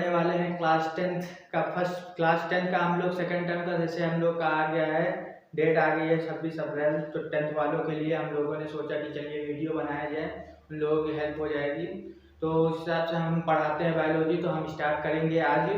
पढ़ने वाले हैं क्लास टेंथ का हम लोग सेकेंड टर्म का। जैसे हम लोग का आ गया है, डेट आ गई है 26 अप्रैल, तो टेंथ वालों के लिए हम लोगों ने सोचा कि चलिए वीडियो बनाया जाए, उन लोगों की हेल्प हो जाएगी। तो उस हिसाब से हम पढ़ाते हैं बायोलॉजी। तो हम स्टार्ट करेंगे आज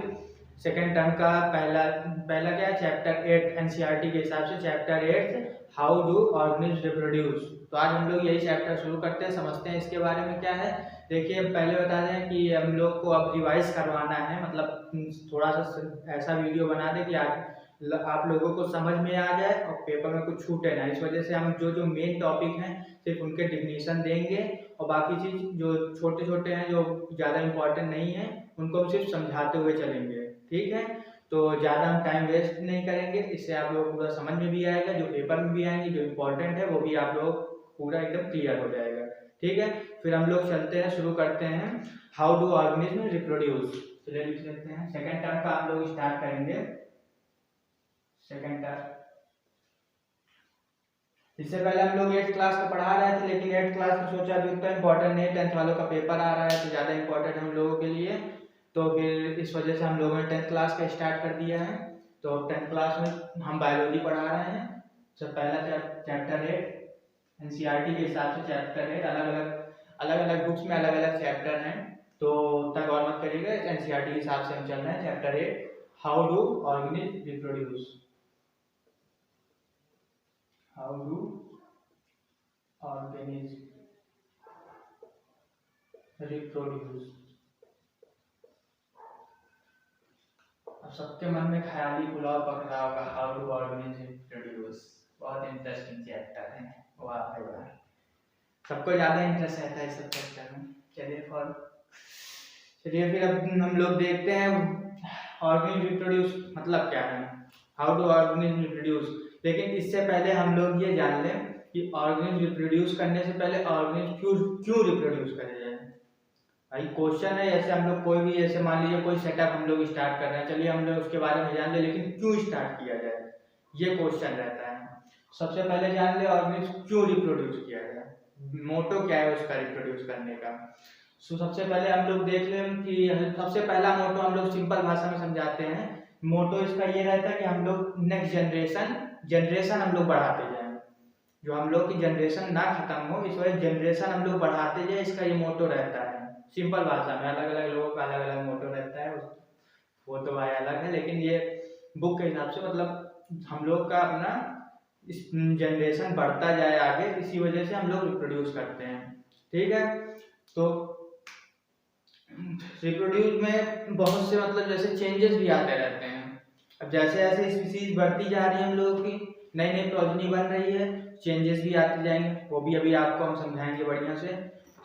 सेकेंड टर्म का पहला क्या है, चैप्टर 8 एनसीईआरटी के हिसाब से chapter 8 how do organism reproduce. तो आज हम लोग यही चैप्टर शुरू करते हैं, समझते हैं इसके बारे में क्या है। देखिए पहले बता दें कि हम लोग को अब रिवाइज करवाना है, मतलब थोड़ा सा ऐसा वीडियो बना दें कि आप लोगों को समझ में आ जाए और पेपर में कुछ छूटे ना। इस वजह से हम जो मेन टॉपिक हैं सिर्फ उनके डिफिनीशन देंगे, और बाकी चीज़ जो छोटे छोटे हैं जो ज़्यादा इंपॉर्टेंट नहीं है उनको हम सिर्फ समझाते हुए चलेंगे, ठीक है। तो ज़्यादा हम टाइम वेस्ट नहीं करेंगे, इससे आप लोगों को पूरा समझ में भी आएगा, जो पेपर में भी आएंगे जो इम्पोर्टेंट है वो भी आप लोग पूरा एकदम क्लियर हो जाएगा, ठीक है। फिर हम लोग चलते हैं, शुरू करते हैं हाउ डू ऑर्गेनिज्म रिप्रोड्यूस। चलिए लिख लेते हैं, सेकेंड टर्म का हम लोग स्टार्ट करेंगे। सेकेंड टर्म, इससे पहले हम लोग 8th क्लास को पढ़ा रहे थे, लेकिन 8th क्लास को सोचा अभी उतना इंपॉर्टेंट नहीं, 10th वालों का पेपर आ रहा है तो ज़्यादा इंपॉर्टेंट हम लोगों के लिए। तो फिर इस वजह से हम लोगों ने 10th क्लास का स्टार्ट कर दिया है। तो 10th क्लास में हम बायोलॉजी पढ़ा रहे हैं। सब पहला चैप्टर 8 एनसीईआरटी के हिसाब से चैप्टर 8, अलग अलग बुक्स में अलग अलग चैप्टर हैं, तो उतना गौर मत करिएगा। एनसीईआरटी के हिसाब से हम चल रहे हैं chapter 8 how do organism reproduce. How do organism reproduce. अब सबके मन में ख्याली पुलाव पक रहा होगा, हाउ डू ऑर्गेनिज्म रिप्रोड्यूस। बहुत इंटरेस्टिंग चैप्टर है, वाह भाई वाह, सबको ज्यादा इंटरेस्ट रहता है इस सब चैप्टर में। चलिए फिर अब हम लोग देखते हैं ऑर्गेनिज्म रिप्रोड्यूस मतलब क्या है, हाउ डू ऑर्गेनिज्म रिप्रोड्यूस। लेकिन इससे पहले हम लोग ये जान लें कि ऑर्गेनिज्म रिप्रोड्यूस करने से पहले ऑर्गेनिज्म क्यों रिप्रोड्यूस करे जाए। भाई क्वेश्चन है, ऐसे हम लोग कोई भी, ऐसे मान लीजिए कोई सेटअप हम लोग स्टार्ट कर रहे हैं, चलिए हम लोग उसके बारे में जान ले, लेकिन क्यों स्टार्ट किया जाए ये क्वेश्चन रहता है। सबसे पहले जान ले ऑर्गेनिज्म क्यों रिप्रोड्यूस किया जाए, मोटो क्या है उसका रिप्रोड्यूस करने का। सो सबसे पहले हम लोग देख लें कि सबसे पहला मोटो हम लोग सिंपल भाषा में समझाते हैं। मोटो इसका ये रहता है कि हम लोग नेक्स्ट जनरेशन हम लोग बढ़ाते जाएं, जो हम लोग की जनरेशन ना खत्म हो, इस वजह जनरेशन हम लोग बढ़ाते जाए, इसका ये मोटो रहता है। सिंपल भाषा में, अलग अलग लोगों का अलग अलग मोटो रहता है, वो तो भाई अलग है, लेकिन ये बुक के हिसाब से मतलब हम लोग का अपना इस जनरेशन बढ़ता जाए आगे, इसी वजह से हम लोग रिप्रोड्यूस करते हैं, ठीक है। तो रिप्रोड्यूस में बहुत से मतलब जैसे चेंजेस भी आते रहते हैं। अब जैसे जैसे स्पीसीज बढ़ती जा रही है, हम लोगों की नई नई प्रोजनी बन रही है, चेंजेस भी आते जाएंगे, वो भी अभी आपको हम समझाएंगे बढ़िया से।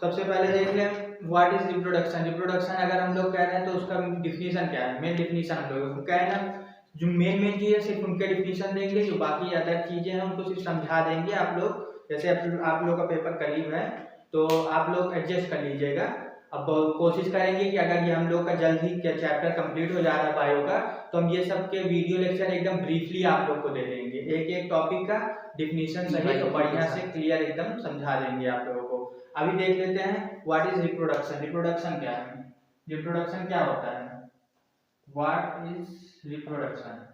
सबसे पहले देख लें व्हाट इज रिप्रोडक्शन। रिप्रोडक्शन अगर हम लोग कह रहे हैं तो उसका डिफिनीशन क्या है, मेन डिफिनीशन हम लोग को क्या है ना, जो मेन चीज़ है सिर्फ उनके डिफिनीशन देंगे, जो बाकी अदर चीज़ें हैं उनको सिर्फ समझा देंगे आप लोग। जैसे आप लोग का पेपर करीब है तो आप लोग एडजस्ट कर लीजिएगा। अब कोशिश करेंगे कि अगर ये हम लोग का जल्द ही चैप्टर कंप्लीट हो जा रहा है बायो का, तो हम ये सब के वीडियो लेक्चर एकदम ब्रीफली आप लोग को दे देंगे, एक एक टॉपिक का डिफिनीशन सही तो बढ़िया से क्लियर एकदम समझा देंगे आप लोगों को। अभी देख लेते हैं व्हाट इज रिप्रोडक्शन। रिप्रोडक्शन क्या है, रिप्रोडक्शन क्या होता है, what is reproduction,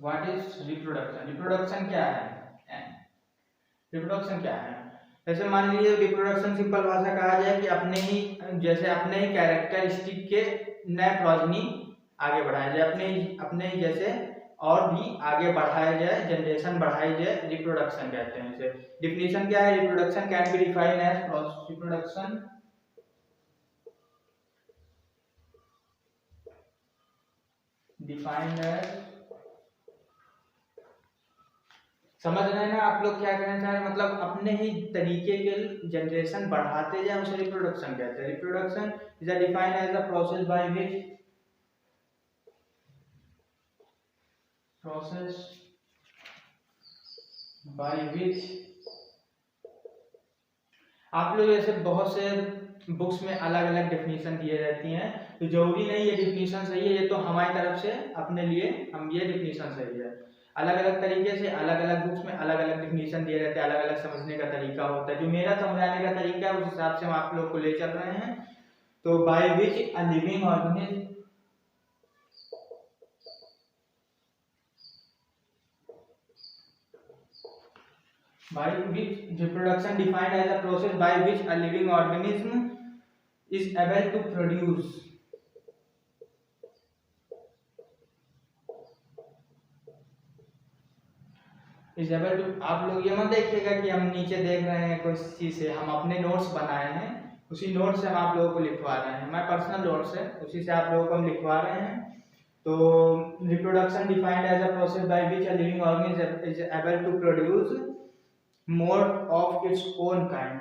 what is reproduction. Reproduction क्या है, रिप्रोडक्शन क्या है। जैसे मान लीजिए रिप्रोडक्शन सिंपल भाषा कहा जाए कि अपने ही कैरेक्टरिस्टिक के नए प्रोजनी आगे बढ़ाया जाए, अपने ही जैसे और भी आगे बढ़ाया जाए, जनरेशन बढ़ाई जाए, रिप्रोडक्शन कहते हैं इसे। डिफिनीशन क्या है, reproduction can be defined as reproduction defined as, समझ रहे हैं ना आप लोग क्या कहना चाह रहे हैं, मतलब अपने ही तरीके के जनरेशन बढ़ाते जाए, उसे रिप्रोडक्शन कहते हैं। Reproduction is defined as the process by which आप लोग जैसे बहुत से बुक्स में अलग अलग डेफिनेशन दिए रहती हैं, तो जरूरी नहीं ये डेफिनेशन सही है, ये तो हमारी तरफ से अपने लिए हम ये डेफिनेशन सही है। अलग अलग तरीके से अलग अलग बुक्स में अलग अलग डिफिनीशन दिए रहते हैं, अलग अलग समझने का तरीका होता है। जो मेरा समझाने का तरीका है उस हिसाब से हम आप लोग को ले चल रहे हैं। तो by which a living organism by which reproduction defined as a process by which a living organism is able to produce is able to. आप लोग ये मत देखिएगा कि हम नीचे देख रहे हैं कोई चीज से, हम अपने नोट्स बनाए हैं, उसी नोट से हम आप लोगों को लिखवा रहे हैं, हमारे पर्सनल नोट्स है, उसी से आप लोगों को हम लिखवा रहे हैं। तो reproduction defined as a process by which a living organism is able to produce more of its own kind.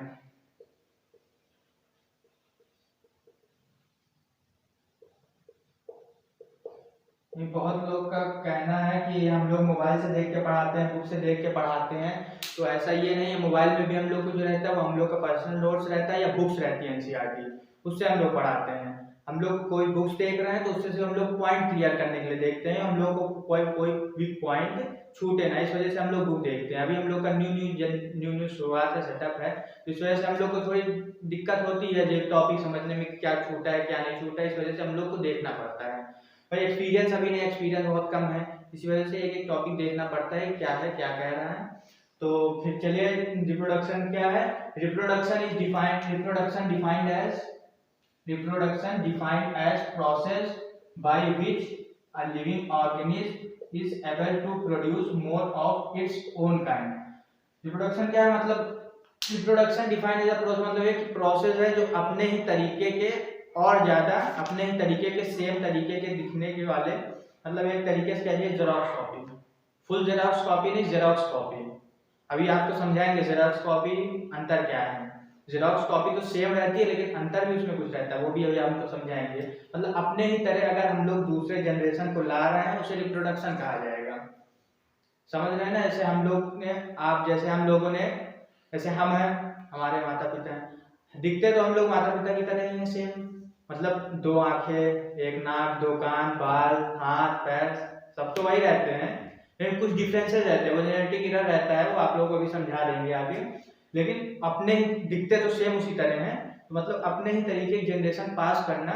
बहुत लोग का कहना है कि हम लोग मोबाइल से देख के पढ़ाते हैं, बुक से देख के पढ़ाते हैं, तो ऐसा ये नहीं है। मोबाइल में भी हम लोग को जो रहता है वो हम लोग का पर्सनल नोट्स रहता है या बुक्स रहती है एनसीईआरटी, उससे हम लोग पढ़ाते हैं। हम लोग कोई बुक्स देख रहे हैं तो उससे हम लोग पॉइंट क्लियर करने के लिए देखते हैं, हम लोग को कोई भी पॉइंट छूटे ना, इस वजह से हम लोग बुक देखते हैं। अभी हम लोग का न्यू शुरुआत है, सेटअप है, तो इस वजह से हम लोग को थोड़ी दिक्कत होती है जो टॉपिक समझने में, क्या छूटा है क्या नहीं छूटा है, इस वजह से हम लोग को देखना पड़ता है। भाई एक्सपीरियंस अभी नहीं, एक्सपीरियंस बहुत कम है, इसी वजह से एक एक टॉपिक देखना पड़ता है क्या है क्या कह रहा है। तो फिर चलिए रिप्रोडक्शन क्या है। Reproduction defined as process by which a living organism is able to produce more of its own kind. Reproduction क्या है मतलब, reproduction defined as a process मतलब एक प्रोसेस है जो अपने ही तरीके के और ज्यादा अपने ही तरीके के सेम तरीके के दिखने के वाले, मतलब एक तरीके से कहिए xerox copy, full xerox copy नहीं, जेरॉक्स कॉपी। अभी आपको समझाएंगे जेरॉक्स कॉपी अंतर क्या है। जेरॉक्स कॉपी तो सेम रहती है लेकिन अंतर भी उसमें कुछ रहता है, वो भी अभी आपको समझाएंगे। मतलब अपने ही तरह अगर हम लोग दूसरे जनरेशन को ला रहे हैं उसे रिप्रोडक्शन कहा जाएगा। समझ रहे हैं ना। जैसे हम लोग ने, आप जैसे हम लोगों ने, जैसे हम हैं, हमारे माता पिता हैं, दिखते तो हम लोग माता पिता की तरह ही हैं सेम, मतलब दो आंखें, एक नाक, दो कान, बाल, हाथ, पैर, सब तो वही रहते हैं, लेकिन कुछ डिफरेंसेस रहते हैं, वो जेनेटिक एरर रहता है, वो आप लोगों को भी समझा देंगे आगे। लेकिन अपने ही दिखते तो सेम उसी तरह हैं, तो मतलब अपने ही तरीके की जनरेशन पास करना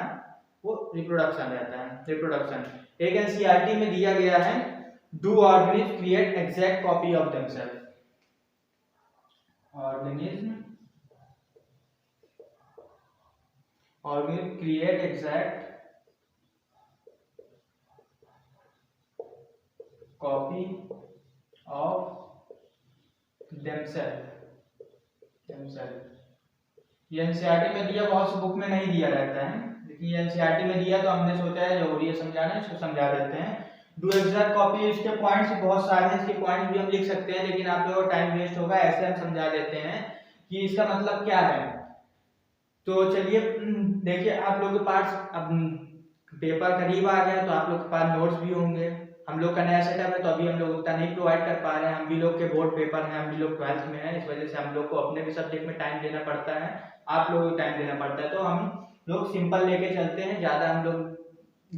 वो रिप्रोडक्शन रहता है। रिप्रोडक्शन एक एनसीईआरटी में दिया गया है, do organism create exact copy of themselves. Organism create exact copy of themselves. ये एनसीईआरटी में दिया, बहुत सी बुक में नहीं दिया रहता है, लेकिन ये एनसीईआरटी में दिया तो हमने सोचा है जरूरी है समझाना, इसको समझा देते हैं। डू एग्जैक्ट कॉपी, इसके पॉइंट्स बहुत सारे हैं, इसके पॉइंट्स भी हम लिख सकते हैं लेकिन आप लोगों का टाइम वेस्ट होगा, ऐसे हम समझा देते हैं कि इसका मतलब क्या है। तो चलिए देखिए, आप लोगों के पास अब पेपर करीब आ गया तो आप लोग के पास नोट्स भी होंगे। हम लोग का नया सेटअप है तो अभी हम लोग उतना नहीं प्रोवाइड कर पा रहे हैं, हम भी लोग के बोर्ड पेपर हैं, हम भी लोग 12th में हैं, इस वजह से हम लोग को अपने भी सब्जेक्ट में टाइम देना पड़ता है, आप लोगों को टाइम देना पड़ता है। तो हम लोग सिंपल लेके चलते हैं, ज़्यादा हम लोग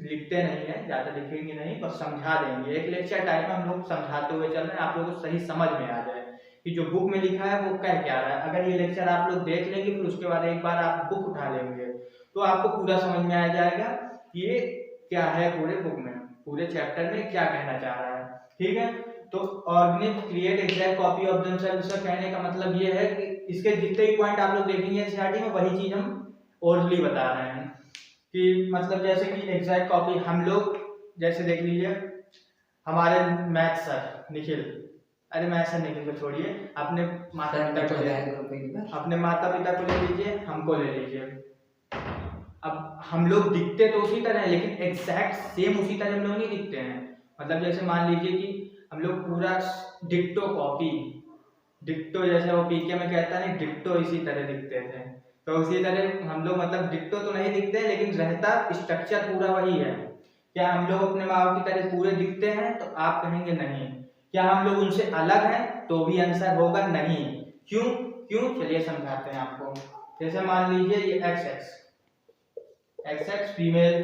लिखते नहीं है, ज़्यादा लिखेंगे नहीं, बस समझा देंगे। एक लेक्चर टाइम में हम लोग समझाते हुए चल रहे हैं, आप लोगों को सही समझ में आ जाए कि जो बुक में लिखा है वो कह क्या रहा है। अगर ये लेक्चर आप लोग देख लेंगे फिर उसके बाद एक बार आप बुक उठा लेंगे तो आपको पूरा समझ में आ जाएगा ये क्या है, पूरे बुक में, पूरे चैप्टर में क्या कहना चाह रहा है। ठीक है, तो organism create exact copy of themselves, इसका कहने का मतलब ये है कि इसके जितने भी पॉइंट आप लोग देखेंगे एनसीईआरटी में वही चीज हम ओरली बता रहे हैं कि मतलब जैसे कि एग्जैक्ट कॉपी हम लोग, जैसे देख लीजिए हमारे मैथ सर निखिल, अरे मैथ सर निखिल को छोड़िए, अपने माता पिता को ले, अपने माता पिता को ले लीजिए, हमको ले लीजिए। अब हम लोग दिखते तो उसी तरह है लेकिन एग्जैक्ट सेम उसी तरह हम लोग नहीं दिखते हैं। मतलब जैसे मान लीजिए कि हम लोग पूरा डिक्टो कॉपी, डिक्टो जैसे वो पीके में कहता है डिक्टो इसी तरह दिखते थे, तो उसी तरह हम लोग मतलब डिक्टो तो नहीं दिखते लेकिन रहता स्ट्रक्चर पूरा वही है। क्या हम लोग अपने माँ बाप की तरह पूरे दिखते हैं, तो आप कहेंगे नहीं। क्या हम लोग उनसे अलग हैं, तो भी आंसर होगा नहीं। क्यों क्यों, चलिए समझाते हैं आपको। जैसे मान लीजिए ये एक्स फीमेल,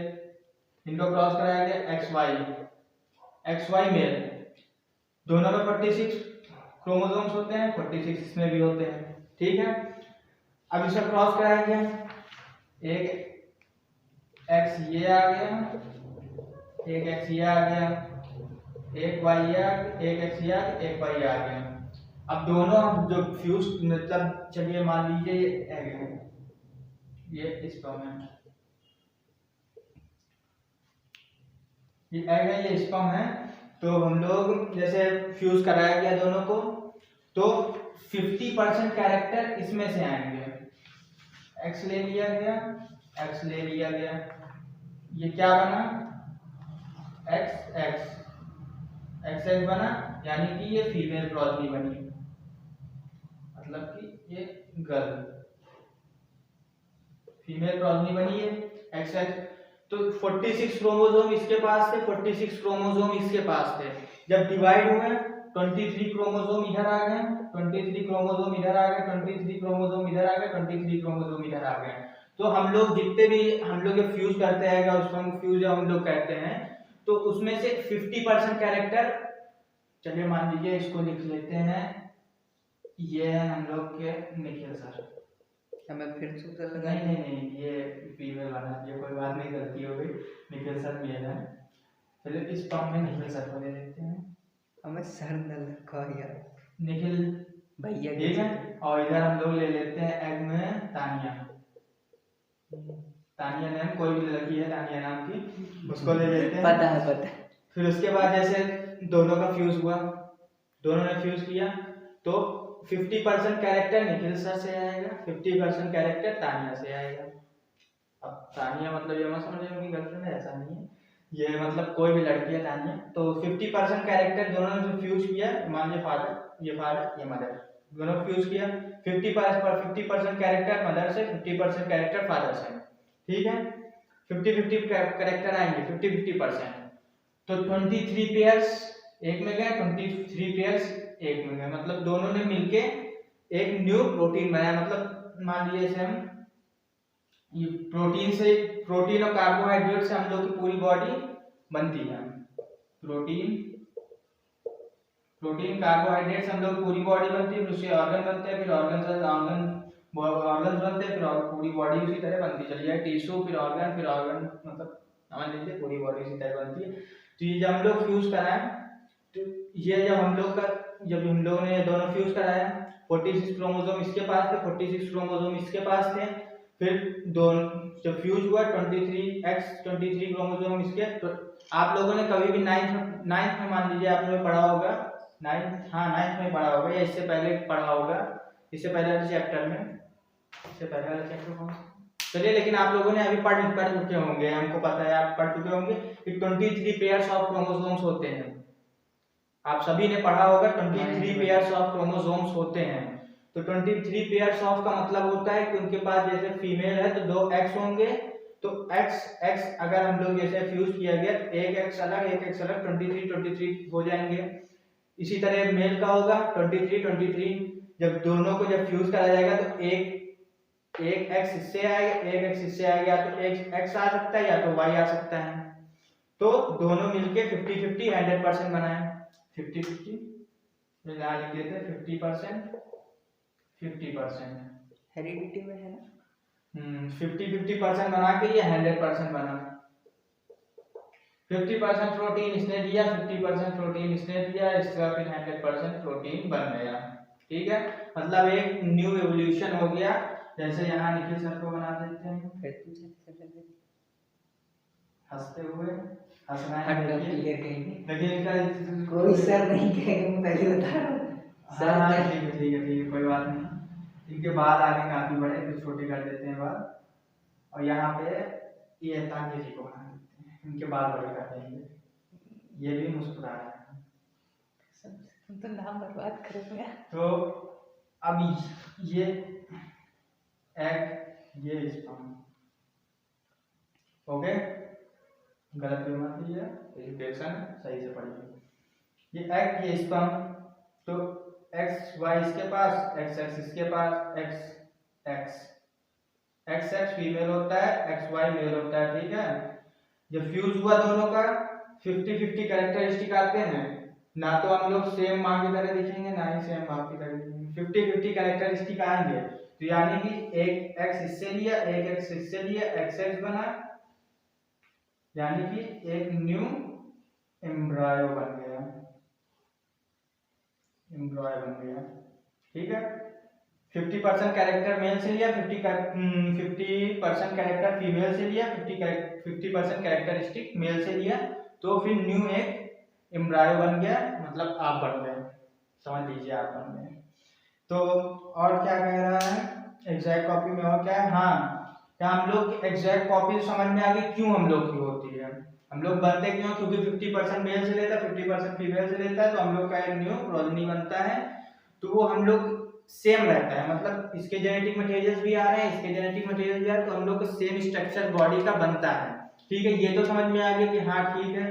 इनको क्रॉस कराया गया एक्स वाई मेल, दोनों में 46 क्रोमोसोम्स होते हैं, 46 इसमें भी होते हैं, ठीक है। अब इसे क्रॉस कराएंगे, एक एक्स ये आ गया, एक एक्स ये आ गया, एक वाई ये आ गया, एक एक्स ये आ गया, एक वाई आ गया। अब दोनों जो फ्यूज मतलब चलिए मान लीजिए ये एग है, ये स्पर्म है, ये एग है, ये स्पर्म है। तो हम लोग जैसे फ्यूज कराया गया दोनों को, तो 50% कैरेक्टर इसमें से आएंगे। एक्स ले लिया गया, एक्स ले लिया गया, ये क्या बना, एक्स एक्स एक्स एक्स बना, यानी कि ये फीमेल प्रोजनी बनी, मतलब कि ये गर्ल फीमेल प्रोजनी बनी है, एक्स एक्स। तो 46 क्रोमोसोम इसके पास थे, 46 क्रोमोसोम इसके पास थे। जब डिवाइड हुए 23 क्रोमोसोम इधर आ गए, 23 क्रोमोसोम इधर आ गए, 23 क्रोमोसोम इधर आ गए, 23 क्रोमोसोम इधर आ गए। तो हम लोग जितने भी हम लोग फ्यूज करते हैं, उसको फ्यूज हम लोग कहते हैं, तो उसमें से 50% कैरेक्टर, चलिए मान लीजिए इसको लिख लेते हैं, ये है हम लोग के निखिल सर। हमें फिर से लगा नहीं नहीं नहीं, ये फीमेल वाला, ये कोई बात नहीं, गलती हो गई, निखिल सर मेल है। चलिए इस फॉर्म में निखिल सर को ले लेते हैं, हमें सर न रखा यार, निखिल भैया ठीक है। और इधर हम लोग ले लेते हैं एग में तानिया, तानिया नाम कोई भी लड़की है तानिया नाम की, उसको ले लेते हैं, पता है पता है। फिर उसके बाद जैसे दोनों का फ्यूज हुआ, दोनों ने फ्यूज किया, तो 50% कैरेक्टर निखिल सर से आएगा, 50% कैरेक्टर तानिया से आएगा। अब तानिया मतलब ये मत समझिए उनकी गर्लफ्रेंड है, ऐसा नहीं है, ये मतलब कोई भी लड़की है तानिया। तो 50% कैरेक्टर दोनों ने जो फ्यूज किया, मान लीजिए फादर ये मदर, दोनों फ्यूज किया, 50% कैरेक्टर मदर से, 50% कैरेक्टर फादर से, ठीक है। 50-50 कैरेक्टर आएंगे, 50-50%। तो 23 पेयर्स एक में गए, 23 पेयर्स एक में गए, मतलब दोनों ने मिलके एक न्यू प्रोटीन बनाया। मतलब मान लीजिए जैसे हम ये प्रोटीन और कार्बोहाइड्रेट से हम लोग की पूरी बॉडी बनती है, प्रोटीन कार्बोहाइड्रेट से हम लोग पूरी बॉडी बनती है, फिर उससे ऑर्गन बनते हैं, फिर ऑर्गन बनते हैं, फिर पूरी बॉडी उसी तरह बनती चली जाए, टिश्यू फिर ऑर्गन, मतलब समझ लीजिए पूरी बॉडी उसी तरह बनती है। तो ये जब हम लोग फ्यूज कराएं, तो ये जब हम लोग ने दोनों फ्यूज कराया, 46 क्रोमोसोम इसके पास थे, 46 क्रोमोसोम इसके पास थे, फिर दोनों जब फ्यूज हुआ 23 क्रोमोसोम इसके। तो आप लोगों ने कभी भी नाइन्थ में मान लीजिए आपने पढ़ा होगा, नाइन्थ में पढ़ा होगा या इससे पहले पढ़ा होगा, इससे पहले वाले चैप्टर में, इससे पहले वाला चैप्टर कौन सा, चलिए, लेकिन आप लोगों ने अभी पढ़ चुके होंगे, हमको पता है आप पढ़ चुके होंगे कि 23 पेयर्स ऑफ क्रोमोसोम्स होते हैं। आप सभी ने पढ़ा होगा 23 पेयर्स ऑफ क्रोमोसोम्स होते हैं। तो 23 पेयर्स ऑफ का मतलब होता है कि उनके पास जैसे फीमेल है तो 2 एक्स होंगे, तो एक्स अगर हम लोग जैसे फ्यूज किया गया, एक एक्स अलग 23 हो जाएंगे। इसी तरह मेल का होगा 23, जब दोनों को जब फ्यूज करा जाएगा तो एक एक्स इससे आएगा, एक एक्स इससे आएगा, तो एक एक्स आ सकता है या तो वाई आ सकता है। तो दोनों मिलके 50-50 100% बनाए, 50-50 यहाँ लिख देते हैं 50% हेरिडिटी में है ना, 50-50% बना के ये 100% बना। 50% प्रोटीन इसने दिया, 50% प्रोटीन इसने दिया, इसका फिर 100% प्रोटीन बन गया, ठीक है। मतलब एक न्यू एवोल्यूशन हो गया। जैसे यहाँ निखिल सर को बना देते हैं, हंसते हुए, हंसना है देखिए इनका कोई सर नहीं कहेगा, मैं पहले बता रहा हूँ। हाँ ठीक है कोई बात नहीं। इनके बाल आगे काफी बड़े, फिर छोटे कर देते हैं बाल, और यहाँ पे ये तानिया जी को बना देते हैं, इनके बाल बड़े कर देंगे, ये भी मुस्कुरा रहे हैं। तुम तो नाम बर्बाद करोगे। तो अब ये एग, ये स्पर्म, ओके, गलत भी मत लीजिए, एजुकेशन सही से पढ़िए। ये एग, ये स्पर्म, तो एक्स वाई इसके पास, एक्स एक्स इसके पास, एक्स एक्स फीमेल होता है, एक्स वाई मेल होता है, ठीक है। जब फ्यूज हुआ दोनों का 50-50 कैरेक्टरिस्टिक आते हैं, ना तो हम लोग सेम माँ की तरह दिखेंगे ना ही सेम बाप की तरह दिखेंगे, 50-50 कैरेक्टरिस्टिक आएंगे। तो यानी कि एक एक्स इससे लिया, एक एक्स इससे लिया, एक्स एक्स बना, यानी कि एक न्यू एम्ब्रायो बन गया, एम्ब्रायो बन गया। ठीक है, 50% कैरेक्टर मेल से लिया, 50% कैरेक्टर फीमेल से लिया, 50% कैरेक्टरिस्टिक मेल से लिया, तो फिर न्यू एक एम्ब्रायो बन गया, मतलब आप बन गए, समझ लीजिए आप बन गए। तो और क्या कह रहा है एग्जैक्ट कॉपी में, और क्या है, हाँ क्या हम लोग एग्जैक्ट कॉपी समझ में आ गई क्यों हम लोग की होती है। हम लोग बनते क्यों, क्योंकि 50% मेल से लेता है, 50% फीमेल से लेता है, तो हम लोग का एक न्यू प्रोजेनी बनता है। तो वो हम लोग सेम रहता है, मतलब इसके जेनेटिक मटेरियल्स भी आ रहे हैं, इसके जेनेटिक मटेरियल भी आ रहे हैं, तो हम लोग का सेम स्ट्रक्चर बॉडी का बनता है। ठीक है, ये तो समझ में आ गया कि हाँ ठीक है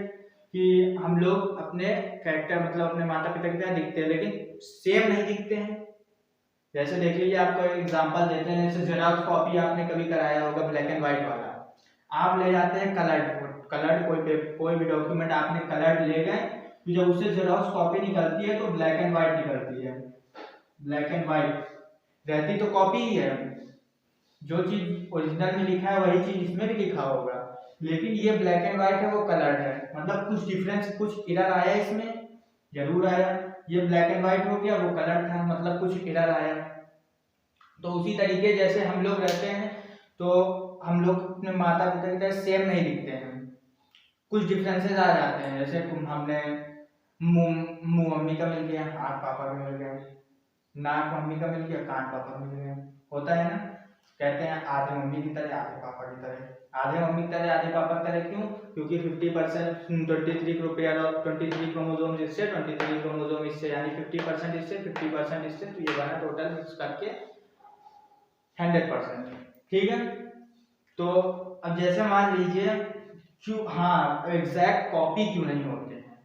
कि हम लोग अपने कैरेक्टर मतलब अपने माता पिता की तरह दिखते हैं, लेकिन सेम नहीं दिखते हैं। जैसे देख लीजिए, आपको एग्जांपल देते हैं, जैसे जेरॉक्स कॉपी आपने कभी कराया होगा ब्लैक एंड व्हाइट वाला, आप ले जाते हैं कलर्ड कोई भी डॉक्यूमेंट आपने कलर्ड ले गए, तो जब उससे जेरॉक्स कॉपी निकलती है तो ब्लैक एंड व्हाइट निकलती है। ब्लैक एंड व्हाइट रहती तो कॉपी ही है, जो चीज ओरिजिनल में लिखा है वही चीज इसमें भी लिखा होगा, लेकिन ये ब्लैक एंड व्हाइट है, वो कलर्ड है, मतलब कुछ डिफरेंस, कुछ एरर आया इसमें, जरूर आया। ये ब्लैक एंड व्हाइट हो गया, वो कलर था, मतलब कुछ एरर आया। तो उसी तरीके जैसे हम लोग रहते हैं, तो हम लोग अपने माता पिता की तरह सेम नहीं दिखते हैं, कुछ डिफरेंसेस आ जाते हैं। जैसे हमने मुंह मम्मी का मिल गया, हाथ पापा का मिल गया, नाक मम्मी का मिल गया, कान पापा का मिल गया, होता है ना। कहते हैं आधे मम्मी की तरह आधे पापा की तरह, आधे मम्मी की तरह आधे पापा की तरह, क्यों, क्योंकि 50% 23 पेयर ऑफ 23 क्रोमोसोम इससे, 23 क्रोमोसोम इससे, यानी 50% इससे, 50% इससे, तो ये बना टोटल मिक्स करके 100%। ठीक है, तो अब जैसे मान लीजिए क्यों, हाँ एग्जैक्ट कॉपी क्यों नहीं होते हैं,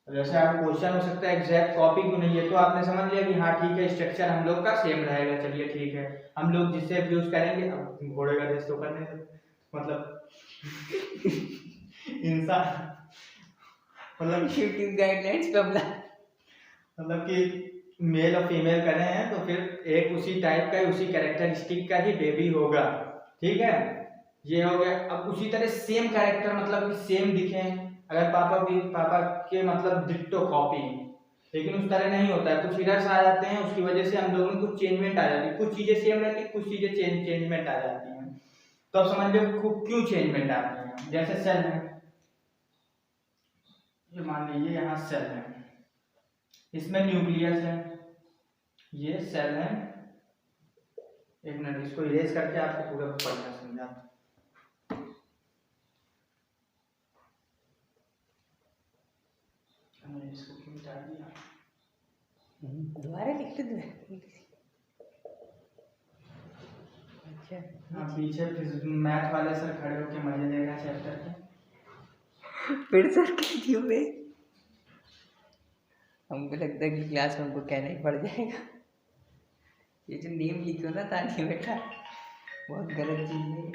जैसे आप क्वेश्चन हो सकता है एग्जैक्ट कॉपी क्यों नहीं है, तो आपने समझ लिया कि हाँ ठीक है स्ट्रक्चर हम लोग का सेम रहेगा, चलिए ठीक है, हम लोग जिससे यूज करेंगे, अब घोड़े का देश तो करने दो, मतलब इंसान, मतलब यूट्यूब गाइडलाइंस पे अप्लाई, मतलब कि मेल और फीमेल कर रहे हैं, तो फिर एक उसी टाइप का उसी कैरेक्टरिस्टिक का ही बेबी होगा। ठीक है, ये हो गया। अब उसी तरह सेम कैरेक्टर मतलब कि सेम दिखे, अगर पापा के मतलब डिट्टो कॉपी, लेकिन उस तरह नहीं होता है, कुछ एरर्स आ जाते हैं, उसकी वजह से हम लोगों में कुछ चेंजमेंट आ जाती है, कुछ चीजें सेम रहती है, कुछ चीजें चेंजमेंट आ जाती हैं। तो अब समझ लो क्यों चेंजमेंट आती है। जैसे सेल है, ये मान लीजिए यहाँ सेल है, इसमें न्यूक्लियस है, ये सेल है। एक मिनट इसको इरेज करके आपको पूरा पढ़ना समझा। मैंने इसको क्यों मिटा दिया, दोबारा लिख दो। अच्छा हाँ पीछे मैथ वाले सर खड़े होके मजे ले रहे हैं चैप्टर के। फिर सर कह दियो बे, हमको लगता है कि क्लास में हमको कहना ही पड़ जाएगा। ये जो नेम लिखो ना तानिया बेटा, बहुत गलत चीज है।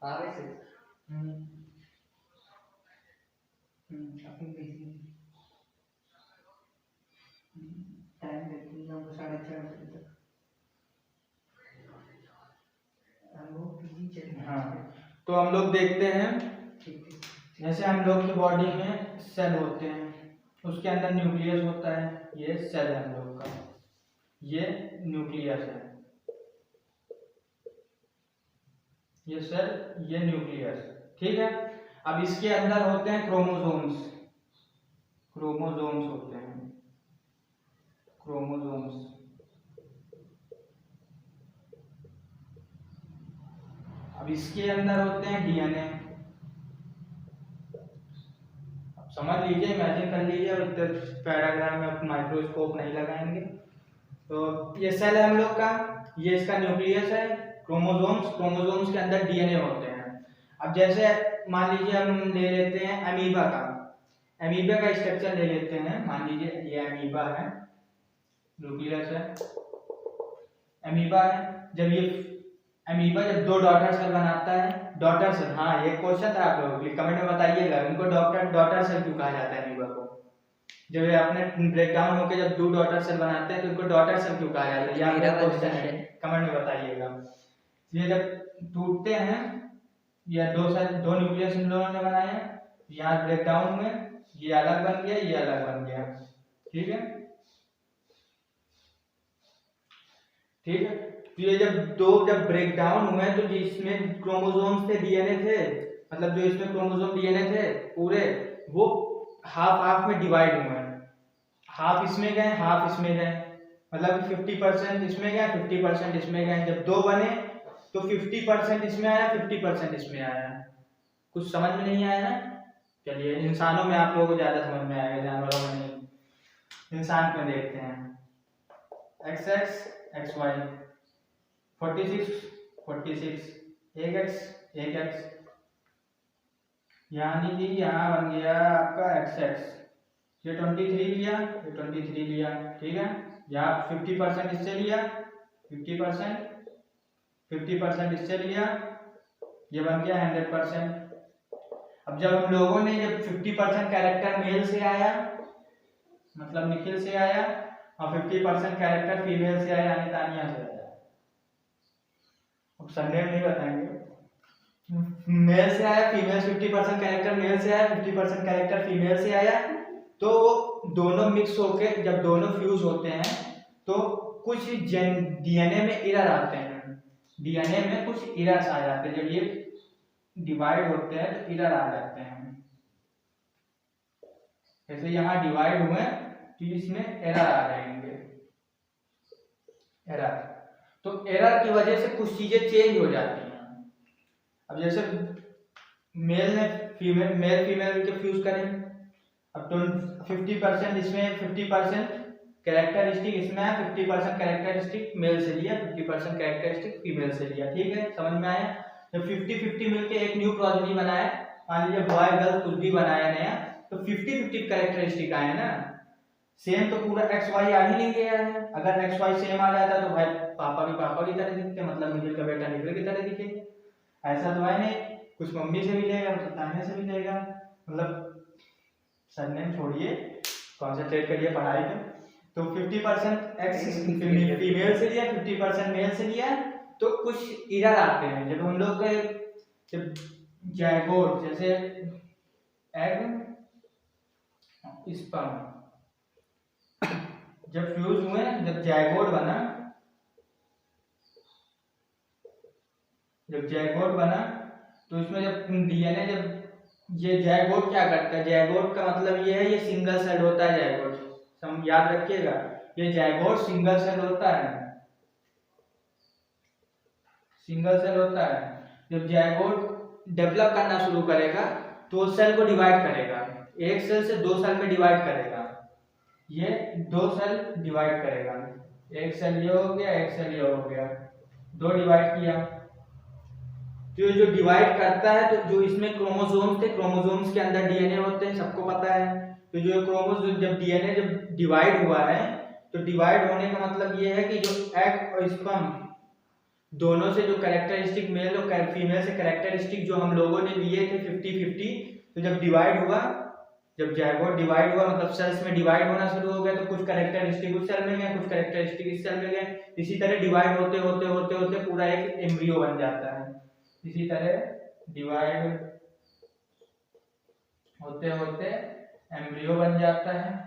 हाँ वैसे अपनी बिजली टाइम देती है हमको 6:30 बजे तक, हम लोग बिजी चल रहे हैं। हाँ, तो हम लोग देखते हैं, जैसे हम लोग की बॉडी में सेल होते हैं, उसके अंदर न्यूक्लियस होता है, ये सेल है हम लोग का, ये न्यूक्लियस है, ये सेल, ये न्यूक्लियस। ठीक है, अब इसके अंदर होते हैं क्रोमोसोम्स, क्रोमोसोम्स होते हैं, क्रोमोसोम्स। अब इसके अंदर होते हैं डीएनए। अब समझ लीजिए, इमेजिन कर लीजिए, अब इधर पैराग्राफ में माइक्रोस्कोप नहीं लगाएंगे। तो ये सेल है हम लोग का, ये इसका न्यूक्लियस है, क्रोमोसोम्स, क्रोमोसोम्स के अंदर डीएनए होते हैं। अब जैसे मान लीजिए हम ले लेते हैं अमीबा का, अमीबा का स्ट्रक्चर ले लेते हैं, मान लीजिए ये अमीबा है, न्यूक्लियस है, अमीबा है। जब ये अमीबा जब 2 डॉटर सेल बनाता है, डॉटर सेल, हाँ ये क्वेश्चन था आप लोगों के लिए, कमेंट में बताइएगा इनको डॉटर सेल क्यों कहा जाता है अमीबा को। जब ये अपने ब्रेक डाउन होकर जब 2 डॉटर सेल बनाते हैं तो इनको डॉटर सेल क्यों कहा जाता है, या मेरा क्वेश्चन है, कमेंट में बताइएगा। ये जब टूटते हैं, या 2 न्यूक्लियस इन लोगों ने बनाए, यहाँ ब्रेक डाउन हुए, ये अलग बन गया, ये अलग बन गया, ठीक है ठीक है। तो ये जब ब्रेक डाउन हुए तो जिसमें क्रोमोसोम्स थे, डीएनए थे, मतलब जो इसमें क्रोमोसोम डीएनए थे पूरे, वो हाफ में डिवाइड हुए हैं, हाफ इसमें गए हाफ इसमें गए, मतलब 50% इसमें गए 50% इसमें गए। जब 2 बने तो 50% इसमें आया 50% इसमें आया। कुछ समझ में नहीं आया ना? चलिए इंसानों में आप लोगों को ज्यादा समझ में आएगा, जानवरों में नहीं। इंसान में देखते हैं, XX XY 46 एक एक्स, यानी कि यहाँ बन गया आपका XX, ये 23 लिया, ये 23 लिया, ठीक है। यहाँ 50% इससे लिया, 50% इससे लिया, ये बन गया 100%। अब जब हम लोगों ने जब 50% कैरेक्टर मेल से आया, मतलब निखिल से आया, और 50% कैरेक्टर फीमेल से आया, यानी तानिया से आया। अब सरनेम नहीं बताएंगे, मेल से आया, फीमेल 50% कैरेक्टर मेल से आया, 50% कैरेक्टर फीमेल से आया, तो दोनों मिक्स होके जब दोनों फ्यूज होते हैं तो कुछ डीएनए में एरर आते हैं, डीएनए में कुछ एरर्स आ जाते हैं। जब ये डिवाइड होते हैं तो एरर आ जाते हैं, जैसे यहाँ डिवाइड हुए तो इसमें एरर आ जाएंगे, एरर। तो एरर की वजह से कुछ चीजें चेंज हो जाती हैं। अब जैसे मेल फीमेल के फ्यूज करें, अब तो 50% इसमें 50% कैरेक्टरिस्टिक इसमें है, 50% कैरेक्टरिस्टिक मेल से लिया, 50% कैरेक्टरिस्टिक फीमेल से लिया, ठीक है, समझ में आया। जब 50-50 मिलके एक न्यू प्रोजेनी बनाया, मान लीजिए बॉय गर्ल कुछ भी बनाया नया, तो 50-50 कैरेक्टरिस्टिक आए ना, सेम तो पूरा XY आ ही नहीं गया है। अगर XY सेम आ जाता तो भाई पापा भी पापा की तरह दिखते, मतलब निखिल का बेटा निखिल की तरह दिखे, ऐसा तो है नहीं। कुछ मम्मी से मिलेगा, कुछ ताने से मिलेगा, मतलब सरनेम छोड़िए, कॉन्सेंट्रेट करिए पढ़ाई पे। तो 50% फीमेल से लिया, 50% मेल से लिया, तो कुछ एरर आते हैं। जब हम लोग जब जायगोट, जैसे एग स्पर्म जब फ्यूज हुए, जब जायगोट बना, तो इसमें जब डीएनए, जब ये जायगोट क्या करता है, जायगोट का मतलब ये है, ये सिंगल सेल होता है जायगोट, हम याद रखिएगा, ये जायगोट सिंगल सेल होता है, सिंगल सेल होता है। जब जायगोट डेवलप करना शुरू करेगा तो सेल को डिवाइड करेगा, एक सेल से 2 सेल में डिवाइड करेगा, ये 2 सेल डिवाइड करेगा, एक सेल ये हो गया, एक सेल ये हो गया, 2 डिवाइड किया। तो जो डिवाइड करता है, तो जो इसमें क्रोमोसोम्स थे, क्रोमोसोम्स के अंदर डीएनए होते हैं, सबको पता है। तो जो क्रोमोसोम जब डीएनए जब डिवाइड हुआ है, तो डिवाइड होने का मतलब ये है कि जो एग और स्पर्म दोनों से जो कैरेक्टरिस्टिक मेल और फीमेल से कैरेक्टरिस्टिक जो हम लोगों ने लिए थे 50-50, तो जब डिवाइड हुआ, जब जायगोट डिवाइड हुआ, मतलब सेल्स में डिवाइड होना शुरू हो गया, तो कुछ कैरेक्टरिस्टिक उस सेल में गए, कुछ कैरेक्टरिस्टिक इस सेल में गए। इसी तरह डिवाइड होते होते होते होते पूरा एक एम्ब्रियो बन जाता है। इसी तरह डिवाइड होते होते एम्ब्रियो बन जाता है,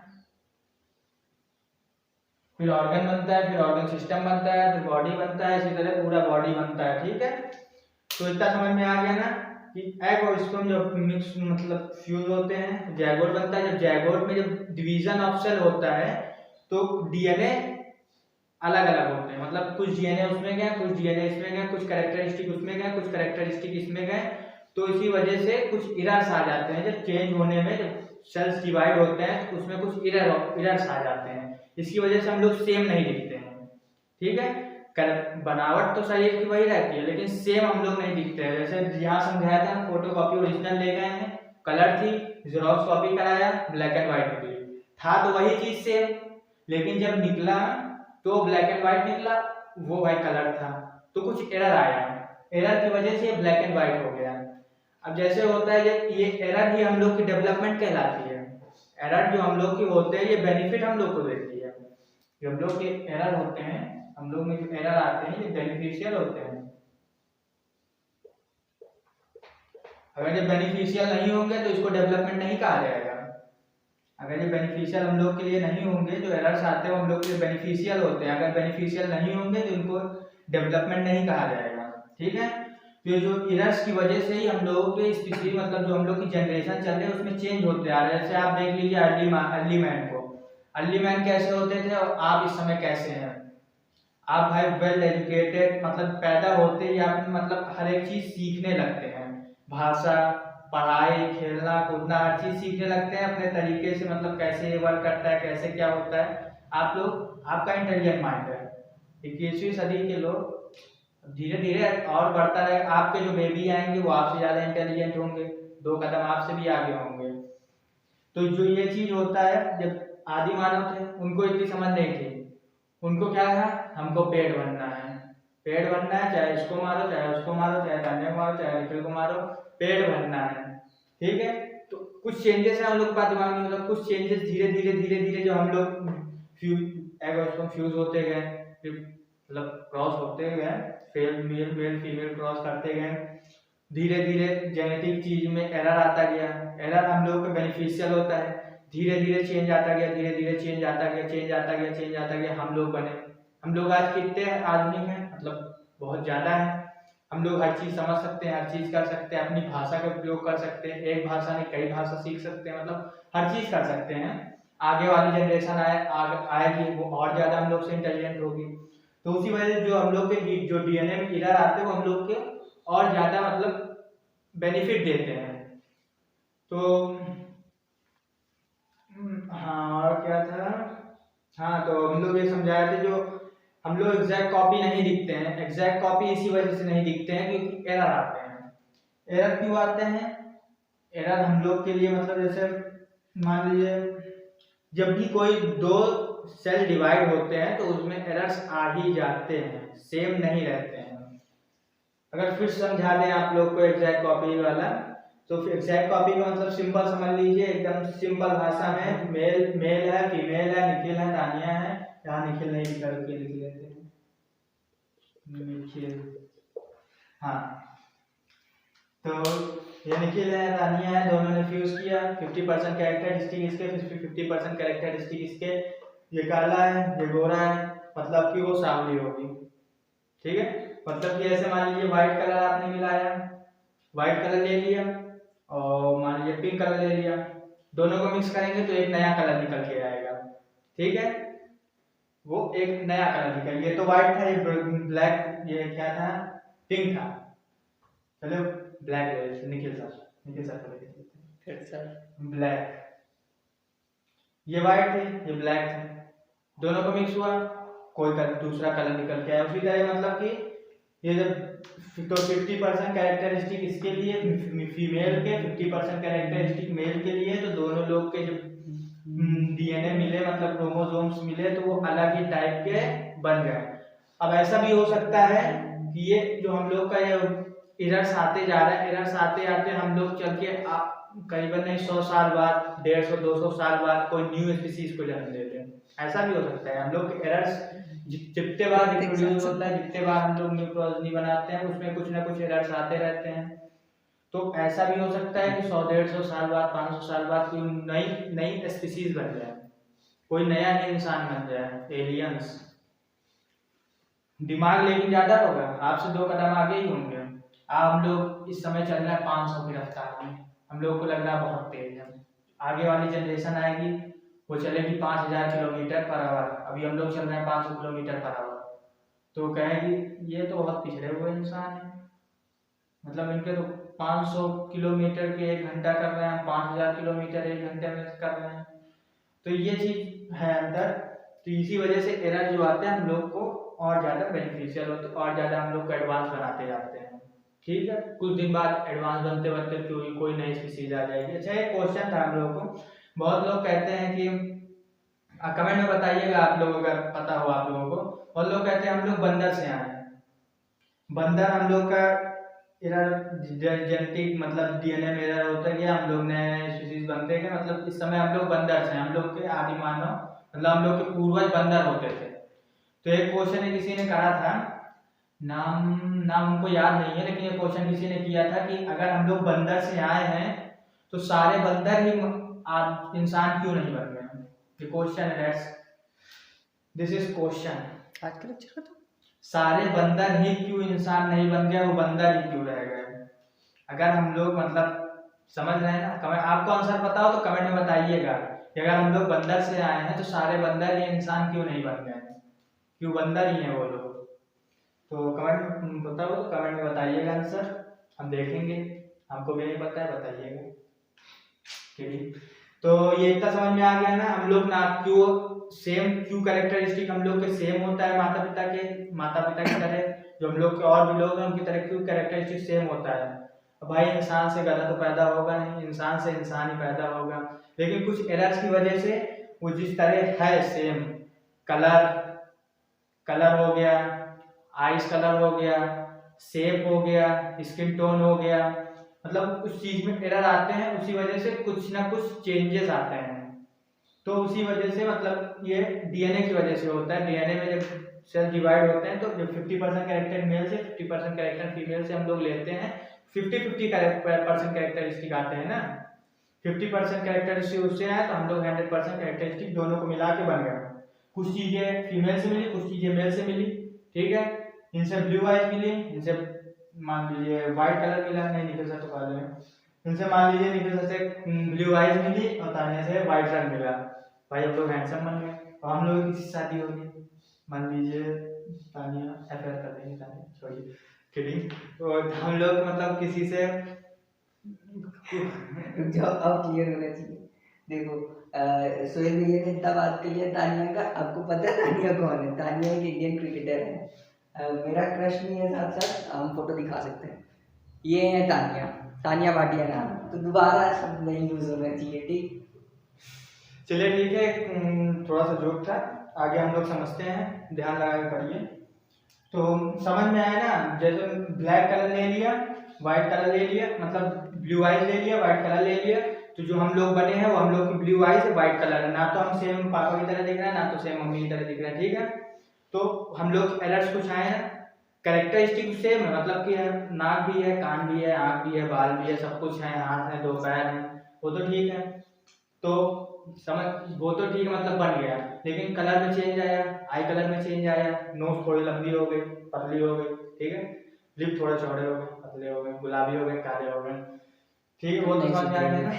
फिर ऑर्गन बनता है, फिर ऑर्गन सिस्टम बनता है, फिर बॉडी बनता है, इसी तरह पूरा बॉडी बनता है, ठीक है। तो इतना समझ में आ गया ना कि एग और स्पर्म जब मिक्स मतलब फ्यूज होते हैं, जायगोट बनता है। जब जायगोट में जब डिवीजन ऑफ सेल होता है तो डीएनए अलग अलग होते हैं, मतलब कुछ डीएनए उसमें गए, कुछ डीएनए इसमें गए, कुछ कैरेक्टरिस्टिक उसमें गए, कुछ कैरेक्टरिस्टिक इसमें गए। तो इसी वजह से कुछ एरर्स आ जाते हैं, जब चेंज होने में, जब सेल्स डिवाइड होते हैं तो उसमें कुछ एरर्स आ जाते हैं। इसकी वजह से हम लोग सेम नहीं दिखते हैं, ठीक है। बनावट तो शरीर की वही रहती है, लेकिन सेम हम लोग नहीं दिखते हैं। जैसे यहाँ समझाया था, फोटो कॉपी ओरिजिनल ले गए हैं, कलर थी, जेरॉक्स कॉपी कराया, ब्लैक एंड व्हाइट हो गई, था तो वही चीज सेम, लेकिन जब निकला तो ब्लैक एंड व्हाइट निकला, वो भाई कलर था। तो कुछ एरर आया, एरर की वजह से ये ब्लैक एंड व्हाइट हो गया। अब जैसे होता है ये एरर ही हम लोग की डेवलपमेंट कहलाती है। एरर जो हम लोग की होते हैं ये बेनिफिट हम लोग को देती है। जो हम लोग के एरर होते हैं, हम लोग में जो एरर आते हैं ये बेनिफिशियल होते हैं। अगर ये बेनिफिशियल नहीं होंगे तो इसको डेवलपमेंट नहीं कहा जाएगा। अगर ये बेनिफिशियल हम लोग के लिए नहीं होंगे, जो एरर्स आते हैं हम लोग के लिए बेनिफिशियल होते हैं, अगर बेनिफिशियल नहीं होंगे तो इनको डेवलपमेंट नहीं कहा जाएगा। ठीक है, तो जो एरर्स की वजह से ही हम लोगों के स्पीशीज मतलब जो हम लोग की जनरेशन चल रही है उसमें चेंज होते आ रहे हैं। जैसे आप देख लीजिए अर्ली मैन को, अर्ली मैन कैसे होते थे और आप इस समय कैसे हैं। आप भाई वेल एजुकेटेड, मतलब पैदा होते ही आप मतलब हर एक चीज सीखने लगते हैं, भाषा, पढ़ाई, खेलना कूदना, हर चीज सीखने लगते हैं अपने तरीके से, मतलब कैसे ये वर्क करता है, कैसे क्या होता है। आप लोग, आपका इंटेलिजेंट माइंड है। 21वीं सदी के लोग धीरे धीरे और बढ़ता रहेगा। आपके जो बेबी आएंगे वो आपसे ज्यादा इंटेलिजेंट होंगे, 2 कदम आपसे भी आगे होंगे। तो जो ये चीज होता है, जब आदि मानव थे उनको इतनी समझ नहीं थी, उनको क्या था, हमको पेड़ बनना है, पेड़ बनना है, चाहे इसको मारो चाहे उसको मारो, चाहे दाने को मारो चाहे निखिल को मारो, पेड़ बनना है। ठीक है, तो कुछ चेंजेस है हम लोग का दिमाग में, मतलब कुछ चेंजेस धीरे धीरे धीरे धीरे जो हम लोग फ्यूज होते गए, फिर मतलब क्रॉस होते गए, मेल मेल फीमेल क्रॉस करते गए, धीरे धीरे जेनेटिक चीज में एरर आता गया। एरर हम लोग का बेनिफिशियल होता है, धीरे धीरे चेंज आता गया, धीरे धीरे चेंज आता गया, चेंज आता गया, चेंज आता गया, हम लोग बने। हम लोग आज कितने आदमी हैं, मतलब बहुत ज्यादा है। हम लोग हर चीज समझ सकते हैं, हर चीज कर सकते हैं, अपनी भाषा का उपयोग कर सकते हैं, एक भाषा नहीं कई भाषा सीख सकते हैं, मतलब हर चीज कर सकते हैं। आगे वाली जनरेशन आएगी वो और ज्यादा हम लोग से इंटेलिजेंट होगी। तो उसी वजह से जो हम लोग के जो डीएनए में एरर आते हैं वो हम लोग के और ज्यादा मतलब बेनिफिट देते हैं। तो हाँ, और क्या था, हाँ तो हम लोग ये समझाए थे, जो हम लोग एग्जैक्ट कॉपी नहीं दिखते हैं, एग्जैक्ट कॉपी इसी वजह से नहीं दिखते हैं क्योंकि एरर आते हैं। एरर क्यों आते हैं, एरर हम लोग के लिए मतलब जैसे मान लीजिए जब भी कोई 2 सेल डिवाइड होते हैं तो उसमें एरर्स आ ही जाते हैं, सेम नहीं रहते हैं। अगर फिर समझा दें आप लोग को एग्जैक्ट कॉपी वाला, तो एग्जैक्ट कॉपी का मतलब सिंपल समझ लीजिए, एकदम सिंपल भाषा में, मेल मेल है, फीमेल है, निखिल है, तानिया है। यहाँ निखिल नहीं लिखा, रुकिए लिख लेते हैं, निखिल, हाँ तो ये निखिल है, तानिया है, दोनों ने फ्यूज किया, 50% कैरेक्टरिस्टिक इसके, 50% कैरेक्टरिस्टिक इसके, ये काला है, ये गोरा है, मतलब कि वो सांवली होगी। ठीक है, मतलब कि ऐसे मान लीजिए व्हाइट कलर आपने मिलाया, व्हाइट कलर ले लिया और मान लीजिए पिंक कलर ले लिया, दोनों को मिक्स करेंगे तो एक नया कलर निकल के आएगा। ठीक है, वो एक नया कलर निकल, ये तो व्हाइट था, ये ब्लैक, ये क्या था, पिंक था। चलो ब्लैक निखिल सर ब्लैक, ये व्हाइट थे ये ब्लैक थे, दोनों को मिक्स हुआ, कोई दूसरा कलर निकल के आया। उसी तरह मतलब कि ये जब तो 50% कैरेक्टरिस्टिक इसके लिए फीमेल के, 50% कैरेक्टरिस्टिक मेल के लिए, तो दोनों लोग के जब डीएनए मिले मतलब क्रोमोसोम्स मिले तो वो अलग ही टाइप के बन गए। अब ऐसा भी हो सकता है कि ये जो हम लोग का ये एरर्स आते जा रहे हैं, एरर्स आते आते हम लोग चल के करीबन 100 साल बाद, 150-200 साल बाद कोई न्यू स्पीसीज को जन्म देते हैं। ऐसा भी हो सकता है। हम लोग के एरर्स जितने बार रिप्रोड्यूस होता है, जितने बार हम लोग न्यू प्रोजेनी बनाते हैं, उसमें कुछ ना कुछ एरर्स आते रहते हैं। तो ऐसा भी हो सकता है कि 100-150 साल बाद, 500 साल बाद कोई नई स्पीसीज बन जाए, कोई नया ही इंसान बन जाए, एलियंस। दिमाग लेकिन ज्यादा होगा, आपसे 2 कदम आगे ही होंगे। हम लोग इस समय चल रहे हैं 500 की रफ्तार में, हम लोग को लग रहा है बहुत तेज है। आगे वाली जनरेशन आएगी वो चलेगी 5000 किलोमीटर पर आवर, अभी हम लोग चल रहे हैं 500 किलोमीटर पर आवर। तो कहेगी ये तो बहुत पिछड़े हुए इंसान है, मतलब इनके तो 500 किलोमीटर के 1 घंटा कर रहे हैं, 5000 किलोमीटर 1 घंटे में कर रहे हैं। तो ये चीज है अंदर। तो इसी वजह से एरर जो आते हैं हम लोग को और ज्यादा बेनिफिशियल होते हैं, और ज्यादा हम लोग को एडवांस बनाते जाते हैं। ठीक है, कुछ दिन बाद एडवांस बनते बनते कोई नई स्पीसीज आ जाएगी। अच्छा, एक क्वेश्चन था हम लोगों को, बहुत लोग कहते हैं कि कमेंट में बताइएगा आप लोग अगर पता हो आप लोगों को, और लोग कहते हैं हम लोग बंदर से आए हैं। बंदर हम लोग का एरर जेनेटिक मतलब डीएनए में एरर होता गया, हम लोग नए नए स्पीसीज बनते गए, मतलब इस समय हम लोग बंदर थे, हम लोग के आदि मानव मतलब हम लोग के पूर्वज बंदर होते थे। तो एक क्वेश्चन किसी ने करा था, नाम नाम हमको याद नहीं है, लेकिन ये क्वेश्चन किसी ने किया था कि अगर हम लोग बंदर से आए हैं तो सारे बंदर ही इंसान क्यों नहीं बन गए। ये क्वेश्चन है, दिस इज क्वेश्चन। आज का लेक्चर खत्म। सारे बंदर ही क्यों इंसान नहीं बन गए, वो बंदर ही क्यों रह गए। अगर हम लोग मतलब समझ रहे हैं ना, कमेंट आपको आंसर पता हो तो कमेंट में बताइएगा कि अगर हम लोग बंदर से आए हैं तो सारे बंदर ही इंसान क्यों नहीं बन गए, क्यों बंदर ही हैं वो लोग। तो कमेंट में पता हो तो कमेंट में बताइएगा आंसर, हम देखेंगे, हमको भी नहीं पता है, बताइएगा। ठीक, तो ये इतना समझ में आ गया ना, हम लोग ना क्यों सेम, क्यों कैरेक्टरिस्टिक हम लोग के सेम होता है माता पिता की तरह, जो हम लोग के और भी लोग हैं उनकी तरह क्यों कैरेक्टरिस्टिक सेम होता है। अब भाई इंसान से गधा तो पैदा होगा नहीं, इंसान से इंसान ही पैदा होगा, लेकिन कुछ एरर्स की वजह से वो जिस तरह है सेम, कलर हो गया, आइस कलर हो गया, शेप हो गया, स्किन टोन हो गया, मतलब उस चीज में एरर आते हैं, उसी वजह से कुछ ना कुछ चेंजेस आते हैं। तो उसी वजह से मतलब ये डीएनए की वजह से होता है। डीएनए में जब सेल डिवाइड होते हैं तो जब 50% कैरेक्टर मेल से 50% कैरेक्टर फीमेल से हम लोग लेते हैं, 50-50% कैरेक्टरिस्टिक आते हैं ना, 50% कैरेक्टरिस्टिक उससे आए तो हम लोग 100% कैरेक्टरिस्टिक दोनों को मिला के बन गए। कुछ चीजें फीमेल से मिली, कुछ चीजें मेल से मिली, ठीक है। इनसे ब्लू आइज मिली, इनसे मान लीजिए व्हाइट कलर मिला, नहीं निकल सकता तो कॉलेज में, इनसे मान लीजिए निकल से ब्लू आइज मिली और तानिया से व्हाइट रंग मिला, भाई हम लोग हैंडसम बन गए और हम लोग की शादी हो गई। मान लीजिए तानिया अफेयर कर देंगे, तानिया छोड़िए, किडिंग। तो हम लोग मतलब किसी से जो अब क्लियर होना चाहिए। देखो सोहेल भैया ने इतना बात कर लिया तानिया का, आपको पता है तानिया कौन है? तानिया एक इंडियन क्रिकेटर है, मेरा क्रश भी है, साथ साथ हम फोटो दिखा सकते हैं। ये है तानिया, तानिया भाटिया नाम। तो दोबारा शब्द नहीं यूज होना चाहिए, ठीक। चलिए ठीक है, थोड़ा सा जोक था, आगे हम लोग समझते हैं, ध्यान लगा के पढ़िए। तो समझ में आया ना, जैसे ब्लैक कलर ले लिया, व्हाइट कलर ले लिया, मतलब ब्लू आइज ले लिया, व्हाइट कलर ले लिया, तो जो हम लोग बने हैं वो हम लोग की ब्लू आइज व्हाइट कलर है, ना तो हम सेम पापा की तरह दिख रहे हैं, ना तो सेम मम्मी की तरह दिख रहे हैं, ठीक है। तो हम लोग एरर्स कुछ आए हैं, कैरेक्टरिस्टिक सेम है, मतलब कि है नाक भी है, कान भी है, आँख भी है, बाल भी है, सब कुछ है, हाथ है, 2 पैर है, वो तो ठीक है। तो समझ, वो तो ठीक है, मतलब बन गया, लेकिन कलर में चेंज आया, आई कलर में चेंज आया, नोज थोड़ी लंबी हो गई, पतली हो गई, ठीक है, लिप थोड़े चौड़े हो गए, पतले हो गए, गुलाबी हो गए, काले हो गए, ठीक है, वो तो समझ में आया ना।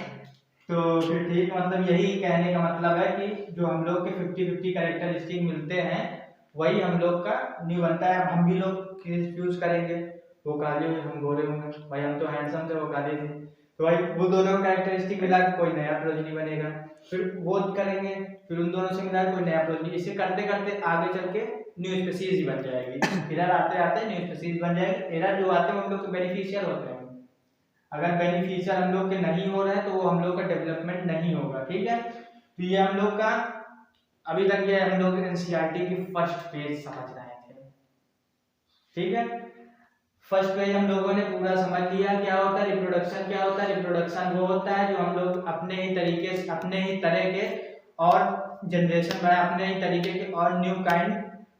तो फिर ठीक, मतलब यही कहने का मतलब है कि जो हम लोग के 50-50 कैरेक्टरिस्टिक मिलते हैं वही हम लोग का न्यू बनता है। हम भी लोग यूज करेंगे, वो काले हुए हम गोरे होंगे, भाई हम तो हैंडसम थे वो काले थे, तो भाई वो दोनों कैरेक्टरिस्टिक मिला के कोई नया प्रोजेनी बनेगा, फिर वो करेंगे, फिर उन दोनों से मिला कोई नया प्रोजेनी, इसे करते करते आगे चल के न्यू स्पीसीज ही बन जाएगी। एरर आते आते न्यू स्पीसीज बन जाएगी। एरर जो आते हैं उन लोग के बेनिफिशियल होते हैं, अगर बेनिफिशियल हम लोग के नहीं हो रहे हैं तो वो हम लोग का डेवलपमेंट नहीं होगा, ठीक है। तो ये हम लोग का अभी तक ये हम लोग एनसीईआरटी की फर्स्ट पेज समझ रहे थे, ठीक है। फर्स्ट पेज हम लोगों ने पूरा समझ लिया, क्या होता है रिप्रोडक्शन, क्या होता है रिप्रोडक्शन, वो होता है जो हम लोग अपने ही तरीके से, अपने ही तरह के और जनरेशन बनाए, अपने ही तरीके के और न्यू काइंड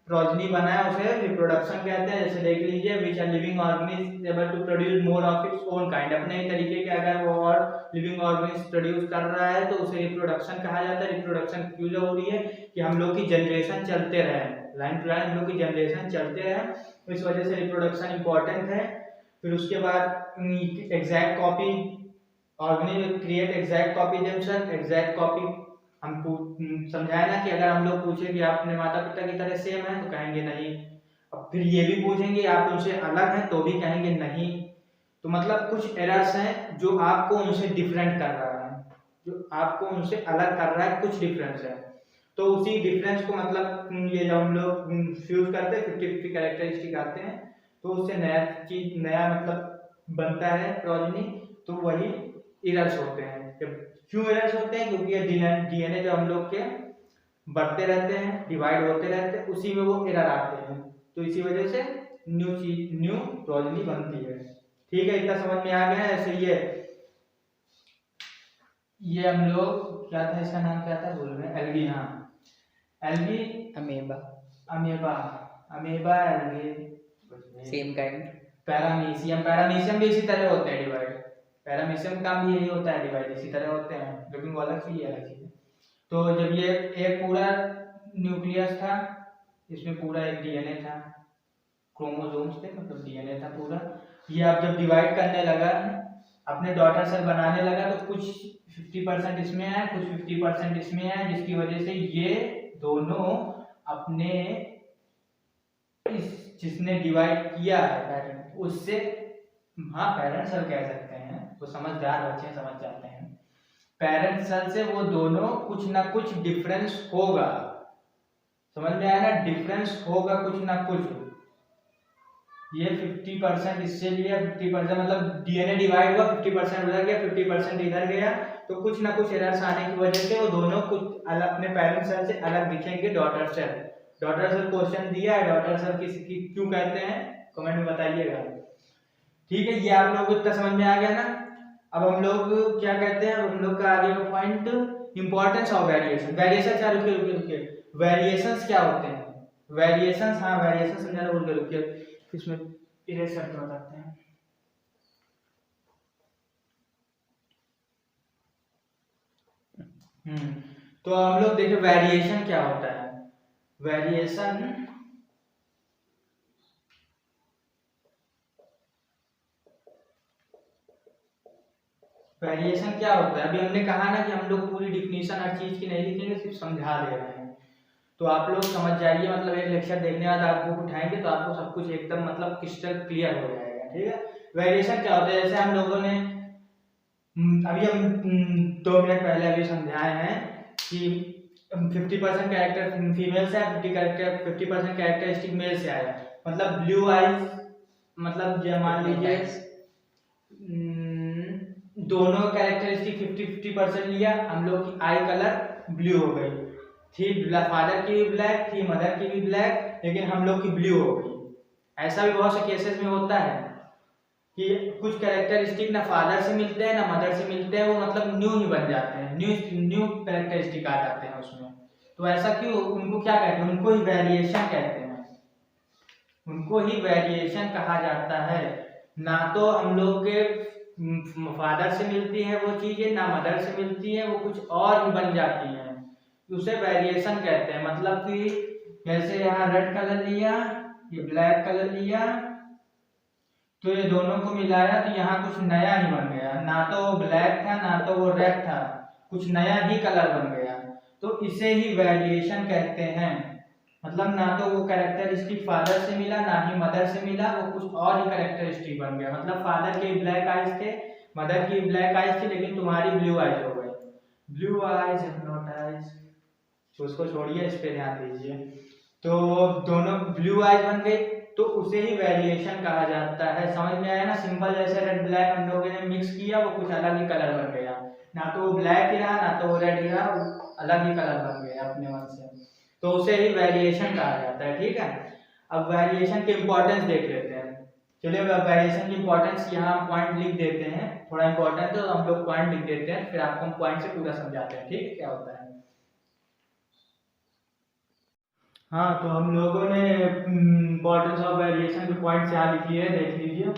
प्रोजनी बनाए, उसे रिप्रोडक्शन कहते हैं। जैसे देख लीजिए, which are living organism able to produce more of its own kind, अपने ही तरीके के अगर वो और लिविंग ऑर्गेनिज्म प्रोड्यूस कर रहा है तो उसे रिप्रोडक्शन कहा जाता है। रिप्रोडक्शन क्यों जरूरी है कि हम लोग की जनरेशन चलते रहे, लाइन टू लाइन हम लोग की जनरेशन चलते रहे, तो इस वजह से रिप्रोडक्शन इंपॉर्टेंट है। फिर उसके बाद exact copy, organism create exact copy themselves, exact copy हम समझाए ना कि अगर हम लोग पूछे कि आप अपने माता पिता की तरह सेम है तो कहेंगे नहीं, अब फिर ये भी पूछेंगे आप उनसे अलग हैं तो भी कहेंगे नहीं। तो मतलब कुछ एरर्स हैं जो आपको उनसे डिफरेंट कर रहा है, जो आपको उनसे अलग कर रहा है, कुछ डिफरेंस है। तो उसी डिफरेंस को मतलब ये जब हम लोग फ्यूज करते हैं 50-50 कैरेक्टरिस्टिक आते हैं तो उससे नया चीज, नया मतलब बनता है प्रोजेनी, तो वही एरर्स होते हैं। जब क्यों एरर्स होते हैं, क्योंकि ये डीएनए जो हम लोग के बढ़ते रहते हैं, डिवाइड होते रहते हैं, उसी में वो एरर आते हैं, तो इसी वजह से न्यू प्रोजेनी बनती है। ठीक है, इतना समझ में आ गया है। ऐसे ये हम लोग क्या था, इसका नाम क्या था बोल रहे हैं, एल्गी। हाँ, algae, amoeba, amoeba, amoeba algae, same kind. Paramecium भी इसी तरह होते हैं डिवाइड। पैरामीशियम का भी यही होता है डिवाइड, इसी तरह होते हैं, लेकिन वो अलग चीज है। तो जब ये एक पूरा न्यूक्लियस था, इसमें पूरा एक डीएनए था, क्रोमोसोम्स थे, मतलब डीएनए था पूरा। ये अब जब डिवाइड करने लगा, अपने डॉटर सेल बनाने लगा, तो कुछ 50% इसमें है, कुछ 50% इसमें है, जिसकी वजह से ये दोनों अपने जिसने डिवाइड किया है उससे, हाँ पेरेंट सेल कह सकते हैं, वो समझदार बच्चे समझ जाते हैं। पेरेंट सेल से वो दोनों कुछ ना कुछ डिफरेंस होगा, समझ में आया ना, डिफरेंस होगा कुछ ना कुछ। ये 50% इससे लिया, 50% मतलब डीएनए डिवाइड हुआ, 50% उधर गया, 50% इधर गया, तो कुछ ना कुछ एरर्स आने की वजह से वो दोनों कुछ अलग अपने पेरेंट सेल से अलग दिखेंगे। डॉटर सेल क्वेश्चन दिया है, डॉटर सेल किसी क्यों कहते हैं, कमेंट में बताइएगा। ठीक है, ये आप लोगों को इतना समझ में आ गया ना। अब हम लोग क्या कहते हैं, हम लोग का आगे का point importance of variation. Variation क्या, रुकिए, वेरिएशंस क्या होते हैं, वेरिएशंस, हाँ वेरिएशन समझाना भूल गए, रुकिए इसमें इरेज करके बताते हैं। तो हम लोग देखें वेरिएशन क्या होता है। वेरिएशन क्या होता है, अभी हमने कहा ना कि हम लोग पूरी डिफिनीशन हर चीज की नहीं लिखेंगे, सिर्फ समझा दे रहे हैं, तो आप लोग समझ जाइए। मतलब एक लेक्चर देखने बाद आप बुक उठाएंगे तो आपको सब कुछ एकदम मतलब क्रिस्टल क्लियर हो जाएगा। ठीक है, वेरिएशन क्या होता है, जैसे हम लोगों ने अभी हम 2 मिनट पहले अभी समझाए हैं कि 50% कैरेक्टर फीमेल से आया, 50% कैरेक्टरिस्टिक मेल से आया। मतलब ब्लू आइज, मतलब मान लीजिए दोनों कैरेक्टरिस्टिक 50-50% लिया, हम लोग की आई कलर ब्लू हो गई थी, फादर की भी ब्लैक थी, मदर की भी ब्लैक, लेकिन हम लोग की ब्लू हो गई। ऐसा भी बहुत से केसेस में होता है कि कुछ कैरेक्टरिस्टिक ना फादर से मिलते हैं ना मदर से मिलते हैं, वो मतलब न्यू ही बन जाते हैं, न्यू कैरेक्टरिस्टिक आ जाते हैं उसमें। तो ऐसा क्यों, उनको क्या कहते हैं, उनको ही वेरिएशन कहते हैं, उनको ही वेरिएशन कहा जाता है। ना तो हम लोग के फादर से मिलती है वो चीजें, ना मदर से मिलती है, वो कुछ और ही बन जाती हैं, उसे वेरिएशन कहते हैं। मतलब कि जैसे यहाँ रेड कलर लिया, ये ब्लैक कलर लिया, तो ये दोनों को मिलाया तो यहाँ कुछ नया ही बन गया, ना तो वो ब्लैक था ना तो वो रेड था, कुछ नया ही कलर बन गया, तो इसे ही वेरिएशन कहते हैं। मतलब ना तो वो कैरेक्टरिस्टिक फादर से मिला ना ही मदर से मिला, वो कुछ और ही कैरेक्टरिस्टिक बन गया। मतलब फादर के ब्लैक आइज थे, मदर की ब्लैक आइज थी, लेकिन तुम्हारी ब्लू आइज हो गई, ब्लू आइज नॉट आइज, उसको छोड़िए, इस पे ध्यान दीजिए। तो दोनों ब्लू आइज बन गई, तो उसे ही वेरिएशन कहा जाता है। समझ में आया ना, सिंपल जैसे रेड ब्लैक हम लोगों ने मिक्स किया, वो कुछ अलग ही कलर बन गया, ना तो वो ब्लैक ही रहा ना तो वो रेड ही रहा, अलग ही कलर बन गया अपने मन से, तो उसे ही वेरिएशन कहा जाता है। ठीक है, अब वेरिएशन की इंपॉर्टेंस देख लेते हैं। चलिए अब वेरिएशन की इंपॉर्टेंस यहाँ पॉइंट लिख देते हैं, थोड़ा इंपॉर्टेंट है तो हम लोग पॉइंट लिख देते हैं, फिर आपको हम पॉइंट से पूरा समझाते हैं। ठीक है, क्या होता है। हाँ, तो हम लोगों ने इंपॉर्टेंस ऑफ वेरिएशन के पॉइंट्स यहाँ लिख लिए, देख लीजिए।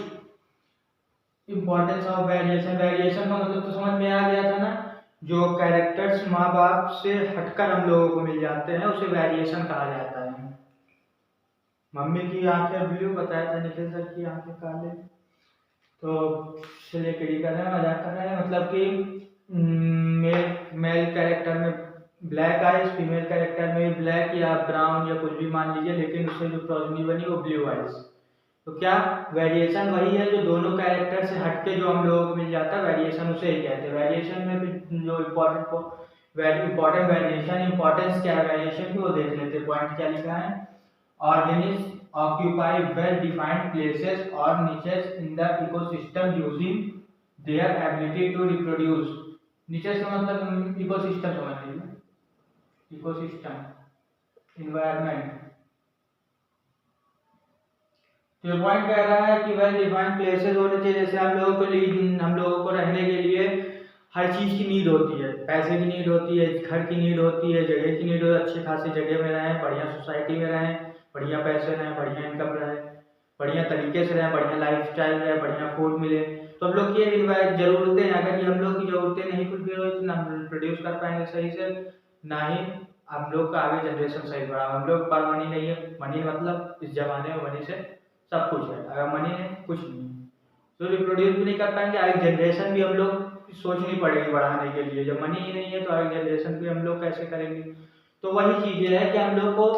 इंपॉर्टेंस ऑफ वेरिएशन, वेरिएशन का मतलब तो समझ में आ गया था ना, जो कैरेक्टर्स माँ बाप से हटकर हम लोगों को मिल जाते हैं उसे वेरिएशन कहा जाता है। मम्मी की आंखें ब्लू, बताया था निखिल सर की आंखें काले, तो चलिए किडी कर रहे हैं, मजाक कर रहे हैं। मतलब कि मेल कैरेक्टर में ब्लैक आइज, फीमेल कैरेक्टर में ब्लैक या ब्राउन या कुछ भी मान लीजिए, लेकिन उससे जो प्रोजेनी बनी वो ब्लू आइज। तो क्या वेरिएशन वही है जो दोनों कैरेक्टर से हटके जो हम लोगों को मिल जाता है, वेरिएशन उसे ही कहते हैं। वेरिएशन में भी जो इम्पोर्टेंट वेरिएशन, इंपॉर्टेंस क्या है वेरिएशन की, वो देख लेते हैं। पॉइंट क्या लिखा है, organism occupy well defined places और niches in the ecosystem using their ability to reproduce। niches का मतलब इकोसिस्टम समझ लीजिए, इकोसिस्टम, इन्वायरमेंट, तो ये पॉइंट कह रहा है कि वेल डिफाइंड प्लेसेस होने चाहिए। जैसे हम लोगों को रहने के लिए हर चीज़ की नीड होती है, पैसे की नीड होती है, घर की नीड होती है, जगह की नीड होती है। अच्छी खासी जगह में रहें, बढ़िया सोसाइटी में रहें, बढ़िया पैसे रहें, बढ़िया इनकम रहे, बढ़िया तरीके से रहें, बढ़िया लाइफस्टाइल रहे, बढ़िया फूड मिले। तो हम लोग की ये ज़रूरतें हैं, अगर ये हम लोग की ज़रूरतें नहीं फुलफिल हुई तो ना प्रोड्यूस कर पाएंगे सही से, ना ही हम लोग का आगे जनरेशन सही बढ़ा। हम लोग पर मनी नहीं है, मनी मतलब इस जमाने में मनी से सब कुछ है, अगर मनी है कुछ नहीं है। तो रिप्रोड्यूस भी नहीं कर पाएंगे, आगे जनरेशन भी हम लोग सोचनी पड़ेगी बढ़ाने के लिए। जब मनी ही नहीं है तो आगे जनरेशन भी हम लोग कैसे करेंगे। तो वही चीज़ें है कि हम लोग को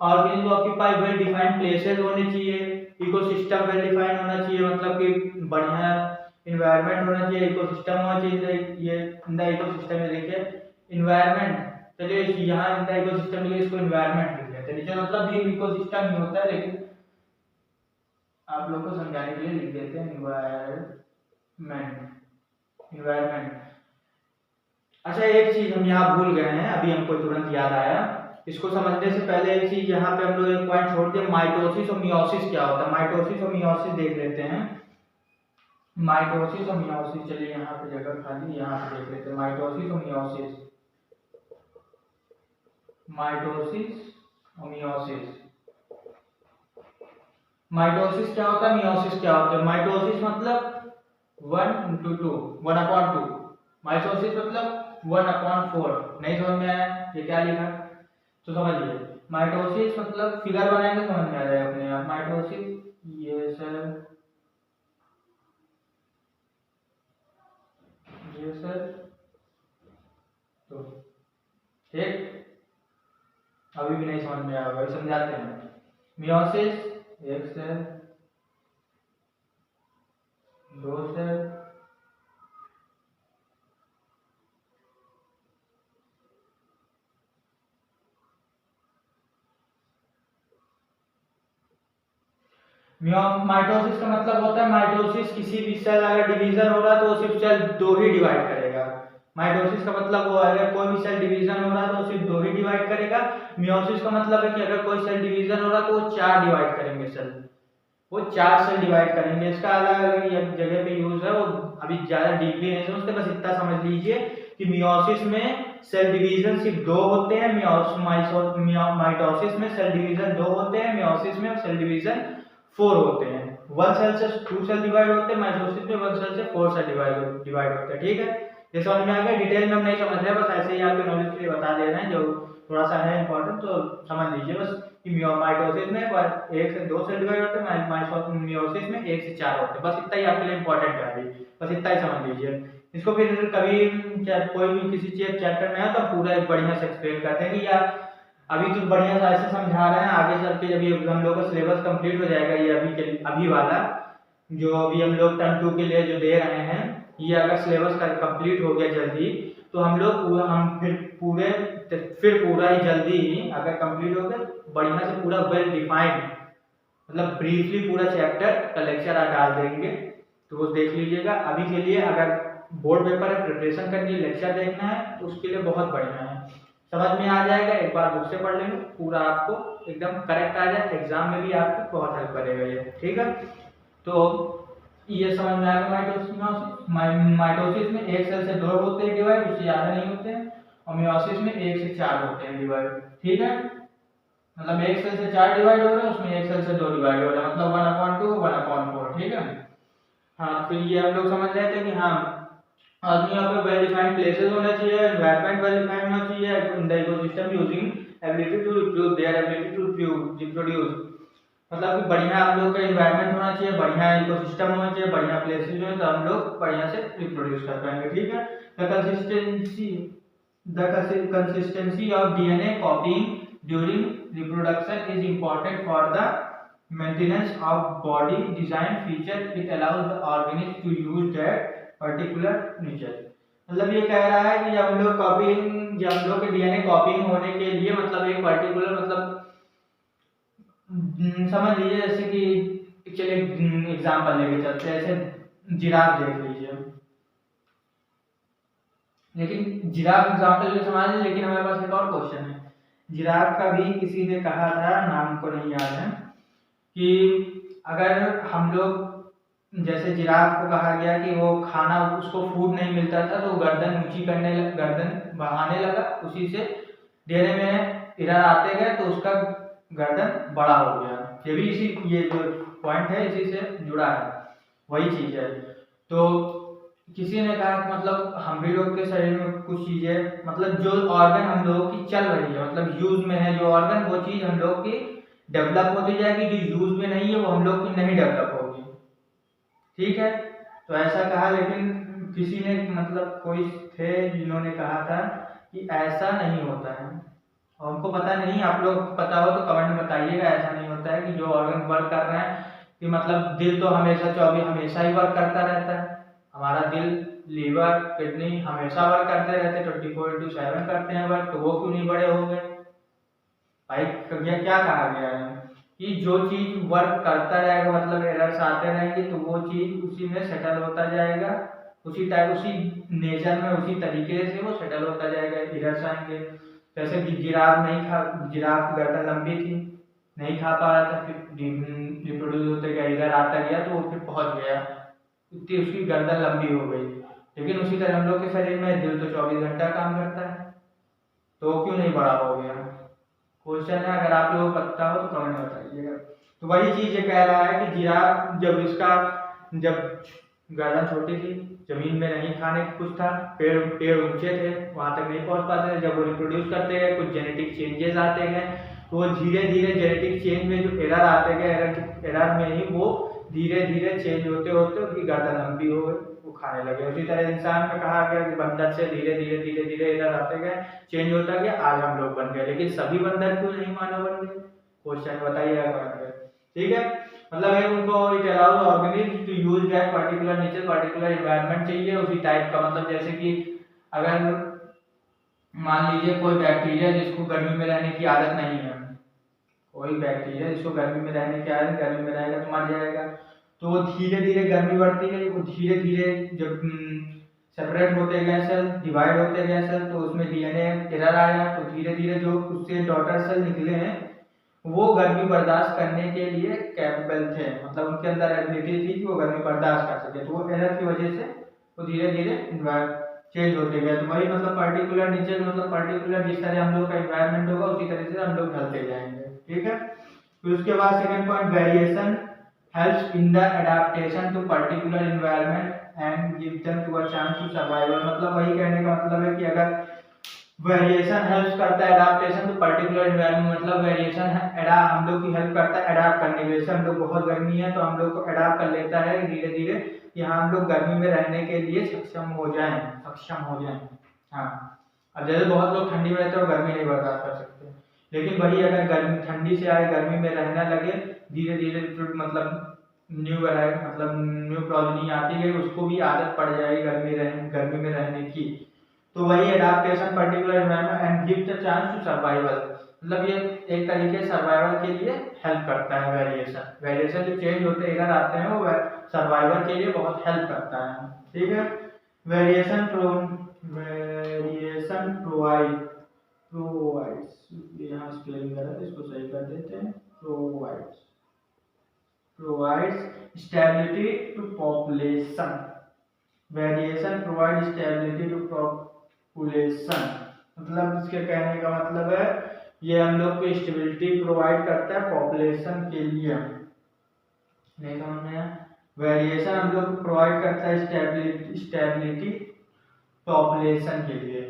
organic occupy well defined places होने चाहिए, इकोसिस्टम वेल डिफाइंड होना चाहिए, मतलब कि बढ़िया इन्वायरमेंट होना चाहिए, इकोसिस्टम होना चाहिए। ये इन द इकोसिस्टम में देखिए इन्वायरमेंट, चलिए यहाँ इन द इकोसिस्टम में इसको इन्वायरमेंट लिख लेते हैं, मतलब भी इकोसिस्टम ही होता है, लेकिन आप लोग को समझाने के लिए लिख देते हैं इन्वायरमेंट। अच्छा, एक चीज हम यहाँ भूल गए हैं, अभी हमको तुरंत याद आया। इसको समझने से पहले एक चीज यहाँ पे हम लोग एक पॉइंट छोड़ दिए, माइटोसिस और मियोसिस क्या होता है। माइटोसिस और मियोसिस देख लेते हैं। माइटोसिस और मियोसिस, चलिए यहाँ पे जगह खाली, यहाँ पे देख लेते हैं माइटोसिस और मियोसिस। माइटोसिस और मियोसिस, माइटोसिस क्या होता है, मियोसिस क्या होता है। माइटोसिस मतलब 1/2, 1/2। माइटोसिस मतलब 1/4। नहीं समझ में आया ये क्या लिखा, तो समझिए माइटोसिस मतलब फिगर बनाएंगे समझ में आ जाएगा अपने आप। माइटोसिस ये सर, ये सर, तो ठीक, अभी भी नहीं समझ में आया होगा, समझाते हैं। मियोसिस 1 सेल, 2 सेल, माइटोसिस का मतलब होता है, माइटोसिस किसी भी सेल अगर डिवीजन हो रहा है तो वो सिर्फ सेल 2 ही डिवाइड करेगा। माइटोसिस का मतलब वो अगर कोई भी सेल डिवीजन हो रहा है तो वो सिर्फ 2 ही डिवाइड करेगा। मियोसिस का मतलब है कि अगर कोई सेल डिवीजन हो रहा है तो वो 4 डिवाइड करेंगे सेल, वो 4 सेल डिवाइड करेंगे। इसका अलग अलग जगह पे यूज है, वो अभी ज्यादा डीपली नहीं समझते, बस इतना समझ लीजिए कि मियोसिस में सेल डिवीजन सिर्फ 2 होते हैं, माइटोसिस में सेल डिवीजन 2 होते हैं, मियोसिस में सेल डिवीजन 4 होते हैं। 1 सेल से 2 सेल डिवाइड होते हैं, माइटोसिस में 1 सेल से 4 सेल डिवाइड होते हैं। ठीक है, ये समझ में आ गया। डिटेल में हम नहीं समझ रहे, बस ऐसे ही आपके नॉलेज के लिए बता दे रहे हैं, जो थोड़ा सा है इंपॉर्टेंट, तो समझ लीजिए बस कि माइटोसिस में 1 से 2 सेल डिवाइड होते हैं, मियोसिस में 1 से 4 होते हैं। बस इतना ही आपके लिए इंपॉर्टेंट है अभी, बस इतना ही समझ लीजिए। इसको फिर कभी कोई भी किसी चीज चैप्टर में है तो पूरा बढ़िया से एक्सप्लेन करते हैं कि यार अभी तो बढ़िया से ऐसे समझा रहे हैं, आगे चल के जब ये हम लोग का सिलेबस कंप्लीट हो जाएगा, ये अभी वाला जो अभी हम लोग टर्म 2 के लिए जो दे रहे हैं, ये अगर सिलेबस का कंप्लीट हो गया जल्दी तो हम लोग फिर पूरा ही जल्दी ही अगर कंप्लीट हो गया बढ़िया से पूरा वेल डिफाइंड, मतलब ब्रीफली पूरा चैप्टर का लेक्चर डाल देंगे, तो वो देख लीजिएगा। अभी के लिए अगर बोर्ड पेपर है, प्रिपरेशन करनी है, लेक्चर देखना है, तो उसके लिए बहुत बढ़िया है, समझ में आ जाएगा। एक बार बुक से पढ़ लेंगे पूरा आपको एकदम करेक्ट आ जाए, एग्जाम में भी आपको बहुत हेल्प करेगा ये। ठीक है, तो ये समझ में आएगा। माइटोसिस में 1 सेल से 2 होते हैं डिवाइड, उससे ज्यादा नहीं होते हैं, और मियोसिस में 1 से 4 होते हैं डिवाइड। ठीक है, मतलब 1 सेल से 4 डिवाइड हो रहे हैं, उसमें 1 सेल से 2 डिवाइड हो रहा है, मतलब 1/2 1/4। ठीक है, हाँ फिर ये हम लोग समझ रहे थे कि हाँ आदमी यहाँ पे वेल डिफाइंड प्लेसेस होना चाहिए, एनवायरनमेंट वेल डिफाइंड होना चाहिए, in the ecosystem using ability to reproduce, their ability to reproduce, मतलब कि बढ़िया हम लोग का एनवायरनमेंट होना चाहिए, बढ़िया इकोसिस्टम होना चाहिए, बढ़िया प्लेसेस जो है तो हम लोग बढ़िया से रिप्रोड्यूस कर पाएंगे। ठीक है, the consistency of DNA copying during reproduction is important for the maintenance of body design feature. It allows the organism to use that particular nature. मतलब ये कह रहा है कि जब हम लोग के डीएनए कॉपिंग होने के लिए मतलब एक पर्टिकुलर मतलब समझ लीजिए, जैसे कि चलिए एग्जांपल लेके चलते हैं, ऐसे जिराफ देख लीजिए, लेकिन जिराफ एग्जांपल ले समझ लीजिए, लेकिन हमारे पास एक और क्वेश्चन है। जिराफ का भी किसी ने कहा था, नाम को नहीं याद है, कि अगर हम लोग जैसे जिराफ को कहा गया कि वो खाना उसको फूड नहीं मिलता था तो गर्दन ऊंची गर्दन बढ़ाने लगा, उसी से देने में इधर आते गए तो उसका गर्दन बड़ा हो गया। ये भी ये जो पॉइंट है इसी से जुड़ा है, वही चीज है। तो किसी ने कहा मतलब हम भी लोग के शरीर में कुछ चीजें मतलब जो ऑर्गन हम लोगों की चल रही है मतलब यूज में है जो ऑर्गन, वो चीज हम लोग की डेवलप होती जाएगी, जो यूज में नहीं है वो हम लोग की नहीं डेवलप होगी। ठीक है, तो ऐसा कहा, लेकिन किसी ने मतलब कोई थे जिन्होंने कहा था कि ऐसा नहीं होता है। और हमको पता नहीं, आप लोग पता हो तो कमेंट में बताइएगा। ऐसा नहीं होता है कि जो ऑर्गन वर्क कर रहे हैं कि मतलब दिल तो हमेशा ही वर्क करता रहता है। हमारा दिल, लीवर, किडनी हमेशा वर्क करते रहते, 24/7 करते हैं वर्क, तो वो क्यों नहीं बड़े हो गए भाई? क्या कहा गया है कि जो चीज वर्क करता रहेगा मतलब एरर्स आते रहेंगे तो वो चीज उसी में सेटल होता जाएगा, उसी नेचर में उसी तरीके से वो सेटल होता जाएगा, एरर्स आएंगे। जैसे कि जिराफ की गर्दन लंबी थी, नहीं खा पा रहा था, फिर रिप्रोड्यूस होते गया, इधर आता गया तो वो फिर पहुंच गया, इतनी उसकी गर्दन लंबी हो गई। लेकिन उसी तरह हम लोग के शरीर में दिल तो 24 घंटा काम करता है, तो क्यों नहीं बड़ा हो गया? क्वेश्चन है, अगर आप लोगों को पता हो तो कमेंट में बताइएगा। तो वही चीज ये कह रहा है कि जिराफ जब गर्दन छोटी थी, जमीन में नहीं खाने कुछ था, पेड़ ऊंचे थे, वहां तक नहीं पहुंच पाते थे। जब वो रिप्रोड्यूस करते गए, कुछ जेनेटिक चेंजेस आते गए, तो वो धीरे धीरे जेनेटिक चेंज में जो एरर आते गए, एरर में ही वो धीरे धीरे चेंज होते होते उसकी गर्दन लंबी हो गई, वो खाने लगे। उसी तरह इंसान में कहा गया कि बंदर से धीरे धीरे एरर आते गए, चेंज होता गया, आज हम लोग बन गए। लेकिन सभी बंदर क्यों नहीं मानव बन गए? क्वेश्चन बताइएगा कमेंट में। ठीक है, मतलब है उनको it allows organism to use that particular nature, particular environment चाहिए उसी टाइप का। मतलब जैसे कि अगर मान लीजिए कोई बैक्टीरिया जिसको गर्मी में रहने की आदत नहीं है, कोई बैक्टीरिया जिसको गर्मी में रहने की आदत, गर्मी में रहेगा तो मर जाएगा। तो वो धीरे धीरे गर्मी बढ़ती गई, वो धीरे धीरे जब सेपरेट होते गए सेल, डिवाइड होते गए सेल, तो उसमें डीएनए एरर आया, तो धीरे धीरे जो उससे डॉटर सेल निकले हैं वो गर्मी बर्दाश्त करने के लिए कैपेबल थे, मतलब उनके अंदर एबिलिटी थी कि वो गर्मी बर्दाश्त कर सके। तो वो एरर की वजह से वो धीरे धीरे चेंज होते गए। तो वही मतलब पर्टिकुलर नेचर मतलब पर्टिकुलर जिस तरह हम लोग का एनवायरनमेंट होगा उसी तरह से हम लोग ढलते जाएंगे। ठीक है, फिर उसके बाद second point, variation helps in the adaptation to particular environment and give them to a chance to survival. मतलब वही कहने का मतलब है कि अगर वेरिएशन हेल्प करता है एडाप्टेशन टू पर्टिकुलर एनवायरनमेंट, मतलब वेरिएशन हम लोग की हेल्प करता है अडाप्ट करने के लिए। जैसे हम लोग बहुत गर्मी है तो हम लोग को अडाप्ट कर लेता है धीरे धीरे कि हाँ हम लोग गर्मी में रहने के लिए सक्षम हो जाएं। हाँ, अब जैसे बहुत लोग ठंडी में रहते हैं और गर्मी नहीं बर्दाश्त कर सकते, लेकिन वही अगर गर्मी ठंडी से आए गर्मी में रहने लगे, धीरे धीरे मतलब न्यू प्रोजेनी आती है, उसको भी आदत पड़ जाएगी गर्मी में रहने की। तो वही adaptation particular environment and give the chance to survival, मतलब ये एक तरीके सर्वाइवल के लिए हेल्प करता है। वेरिएशन जो चेंज होते एरर आते हैं वो सर्वाइवल के लिए बहुत हेल्प करता है। ठीक है, वेरिएशन प्रोवाइड्स, यहाँ स्पेलिंग गलत है, इसको सही कर देते हैं, provides stability to population. Variation provide stability to population, मतलब इसके कहने का मतलब है ये हम लोग को स्टेबिलिटी प्रोवाइड करता है पॉपुलेशन के लिए। नहीं समझ में आया? वेरिएशन हम लोग को प्रोवाइड करता है स्टेबिलिटी पॉपुलेशन के लिए।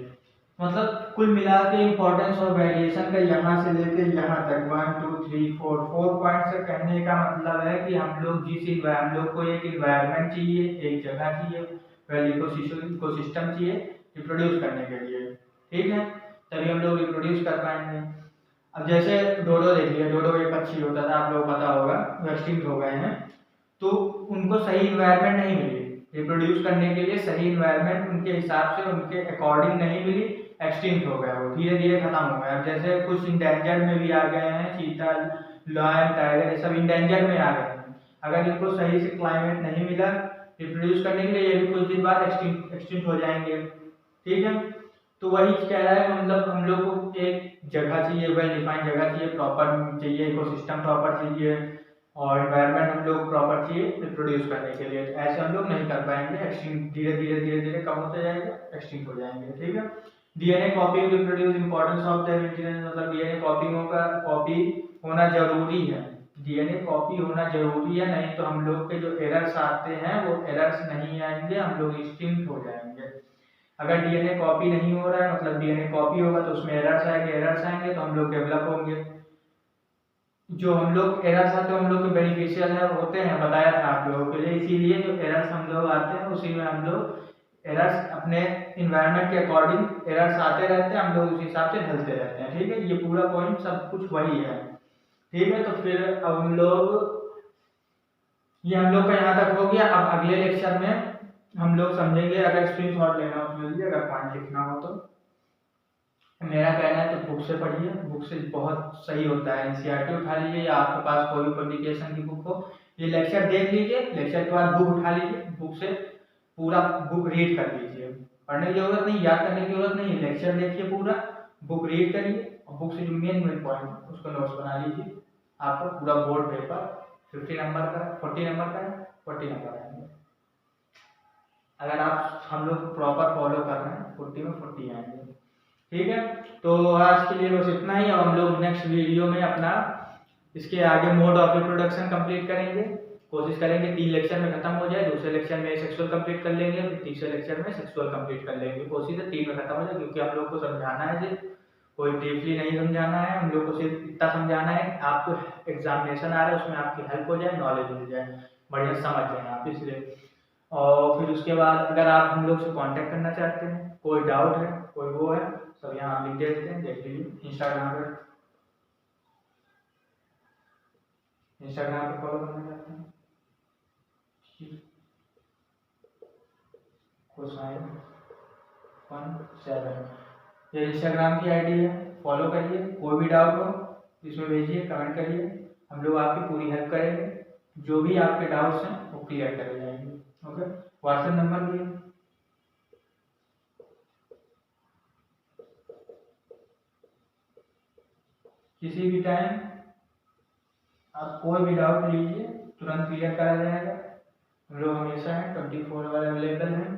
मतलब कुल मिला के इम्पोर्टेंस ऑफ वेरिएशन का यहाँ से लेके यहाँ तक 1 2 3 4 पॉइंट से कहने का मतलब है कि हम लोग हम लोग को एक इन्वायरमेंट चाहिए, एक जगह चाहिए, इकोसिस्टम चाहिए रिप्रोड्यूस करने के लिए। ठीक है, तभी हम लोग रिप्रोड्यूस कर पाएंगे। अब जैसे डोडो देख लिया, डोडो एक पक्षी होता था, आप लोग पता होगा, वो एक्सटिंक्ट हो गए हैं, तो उनको सही इन्वायरमेंट नहीं मिली रिप्रोड्यूस करने के लिए, सही इन्वायरमेंट उनके हिसाब से उनके अकॉर्डिंग नहीं मिली, एक्सटिंक्ट हो गया, वो धीरे धीरे खत्म हो गया। अब जैसे कुछ इंडेंजर्ड में भी आ गए हैं, चीता, लायन, टाइगर, ये सब इंडेंजर्ड में आ गए हैं। अगर इनको सही से क्लाइमेट नहीं मिला रिप्रोड्यूस करने के लिए, ये भी कुछ दिन बाद एक्सटिंक्ट हो जाएंगे। ठीक है, तो वही कह रहा है मतलब हम लोग को एक जगह चाहिए, वेल डिफाइंड जगह चाहिए, प्रॉपर चाहिए, इकोसिस्टम प्रॉपर चाहिए, और एनवायरनमेंट हम लोग प्रॉपर चाहिए रिप्रोड्यूस करने के लिए। ऐसे हम लोग नहीं कर पाएंगे, एक्सटिंक्ट धीरे धीरे कम होते जाएंगे, एक्सटिंक्ट हो जाएंगे। ठीक है। DNA copy reproduce importance of the maintenance, मतलब डीएनए कॉपी होना जरूरी है। डीएनए कॉपी होना जरूरी है, नहीं तो हम लोग के जो एरर्स आते हैं वो एरर्स नहीं आएंगे, हम लोग एक्सटिंक्ट हो जाएंगे। अगर डीएनए कॉपी नहीं हो रहा है, मतलब डीएनए कॉपी होगा तो उसमें एरर्स आएंगे तो हम लोग डेवलप होंगे। जो हम लोग एरर्स आते हैं हम लोग के बेनिफिशियल है होते हैं, बताया था आप लोगों के लिए। इसीलिए जो एरर्स हम लोग आते हैं उसी में हम लोग एरर्स अपने इन्वायरमेंट के अकॉर्डिंग एरर्स आते रहते हैं, हम लोग उस हिसाब से ढलते रहते हैं। ठीक है, ये पूरा पॉइंट सब कुछ वही है। ठीक है, तो फिर अब हम लोग ये हम लोग का यहाँ तक हो गया। अब अगले लेक्चर में हम लोग समझेंगे, अगर स्क्रीनशॉट लेना हो तो लीजिए, अगर पॉइंट लिखना हो तो। मेरा कहना है तो बुक से पढ़िए, बुक से बहुत सही होता है। एनसीईआरटी उठा लीजिए या आपके पास कोई भी पब्लिकेशन की बुक हो, ये लेक्चर देख लीजिए, लेक्चर के बाद बुक उठा लीजिए, बुक से पूरा बुक रीड कर लीजिए। पढ़ने की जरूरत नहीं, याद करने की जरूरत नहीं, लेक्चर देखिए पूरा, बुक रीड करिए और बुक से जो मेन पॉइंट उसको नोट्स बना लीजिए। आपका पूरा बोर्ड पेपर 50 नंबर का 40 नंबर का 40 नंबर आएंगे। अगर आप हम लोग प्रॉपर फॉलो कर रहे हैं 40 में 40 आएंगे। ठीक है, तो आज के लिए बस इतना ही। अब हम लोग नेक्स्ट वीडियो में अपना इसके आगे मोड ऑफ रिप्रोडक्शन कंप्लीट करेंगे, कोशिश करेंगे 3 लेक्चर में खत्म हो जाए। दूसरे लेक्चर में सेक्सुअल कंप्लीट कर लेंगे, फिर तीसरे लेक्चर में सेक्सुअल कंप्लीट कर लेंगे। कोशिश है 3 में खत्म हो जाए, क्योंकि हम लोग को समझाना है, सिर्फ कोई डीपली नहीं समझाना है, हम लोग को सिर्फ इतना समझाना है आपको एग्जामिनेशन आ रहा है उसमें आपकी हेल्प हो जाए, नॉलेज मिल जाए, बढ़िया समझ जाए आप, इसलिए। और फिर उसके बाद अगर आप हम लोग से कांटेक्ट करना चाहते हैं, कोई डाउट है, कोई वो है, सब यहाँ आप लिख देते हैं, देख लीजिए। इंस्टाग्राम पे फॉलो करना चाहते हैं Kosain17, ये इंस्टाग्राम की आईडी है, फॉलो करिए। कोई भी डाउट हो इसमें भेजिए, कमेंट करिए, हम लोग आपकी पूरी हेल्प करेंगे। जो भी आपके डाउट्स हैं वो क्लियर करे जाएंगे। ओके, व्हाट्सएप नंबर भी है। किसी भी टाइम आप कोई भी डाउट लीजिए, तुरंत क्लियर करा जाएगा। हम लोग हमेशा हैं 24 आवर अवेलेबल हैं,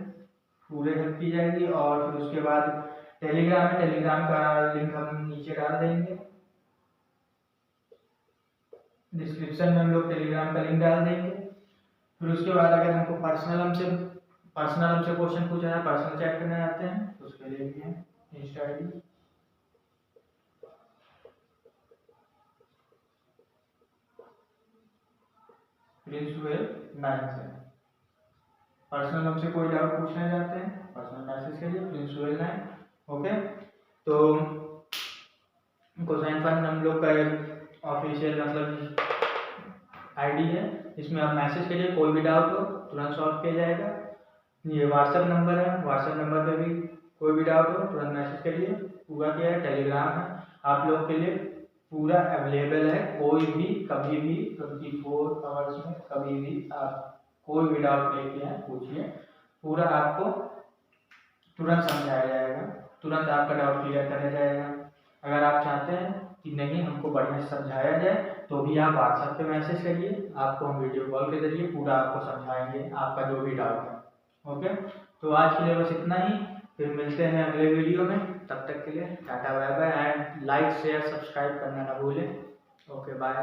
पूरे हेल्प की जाएगी। और फिर उसके बाद टेलीग्राम है, टेलीग्राम का लिंक हम नीचे डाल देंगे, डिस्क्रिप्शन में हम लोग टेलीग्राम का लिंक डाल देंगे। फिर उसके बाद अगर हमको पर्सनल हमसे क्वेश्चन पूछा है, पर्सनल चैट करना चाहते हैं तो उसके लिए भी है इंस्टा आईडी। प्रिंस वेल 9 से पर्सनल हमसे कोई डाउट पूछना चाहते हैं, पर्सनल मैसेज करिए प्रिंस वेल 9। ओके, तो कोसाइन फन हम लोग का ऑफिशियल मतलब आईडी है, इसमें आप मैसेज करिए, कोई भी डाउट हो तुरंत सॉल्व किया जाएगा। ये व्हाट्सएप नंबर है, व्हाट्सएप नंबर पे भी कोई भी डाउट हो तुरंत मैसेज करिए। पूरा क्या है, टेलीग्राम है आप लोग के लिए पूरा अवेलेबल है, कोई भी कभी भी 24 आवर्स में कभी भी आप कोई भी डाउट लेके आए पूछिए, पूरा आपको तुरंत समझाया जाएगा, तुरंत आपका डाउट क्लियर कराया जाएगा। अगर आप चाहते हैं कि नहीं हमको बढ़िया से समझाया जाए तो भी आप व्हाट्सएप पे मैसेज करिए, आपको हम वीडियो कॉल के जरिए पूरा आपको समझाएंगे आपका जो भी डाउट है। ओके, तो आज के लिए बस इतना ही, फिर मिलते हैं अगले वीडियो में, तब तक के लिए tata bye bye and like share subscribe करना ना भूलें। Okay bye.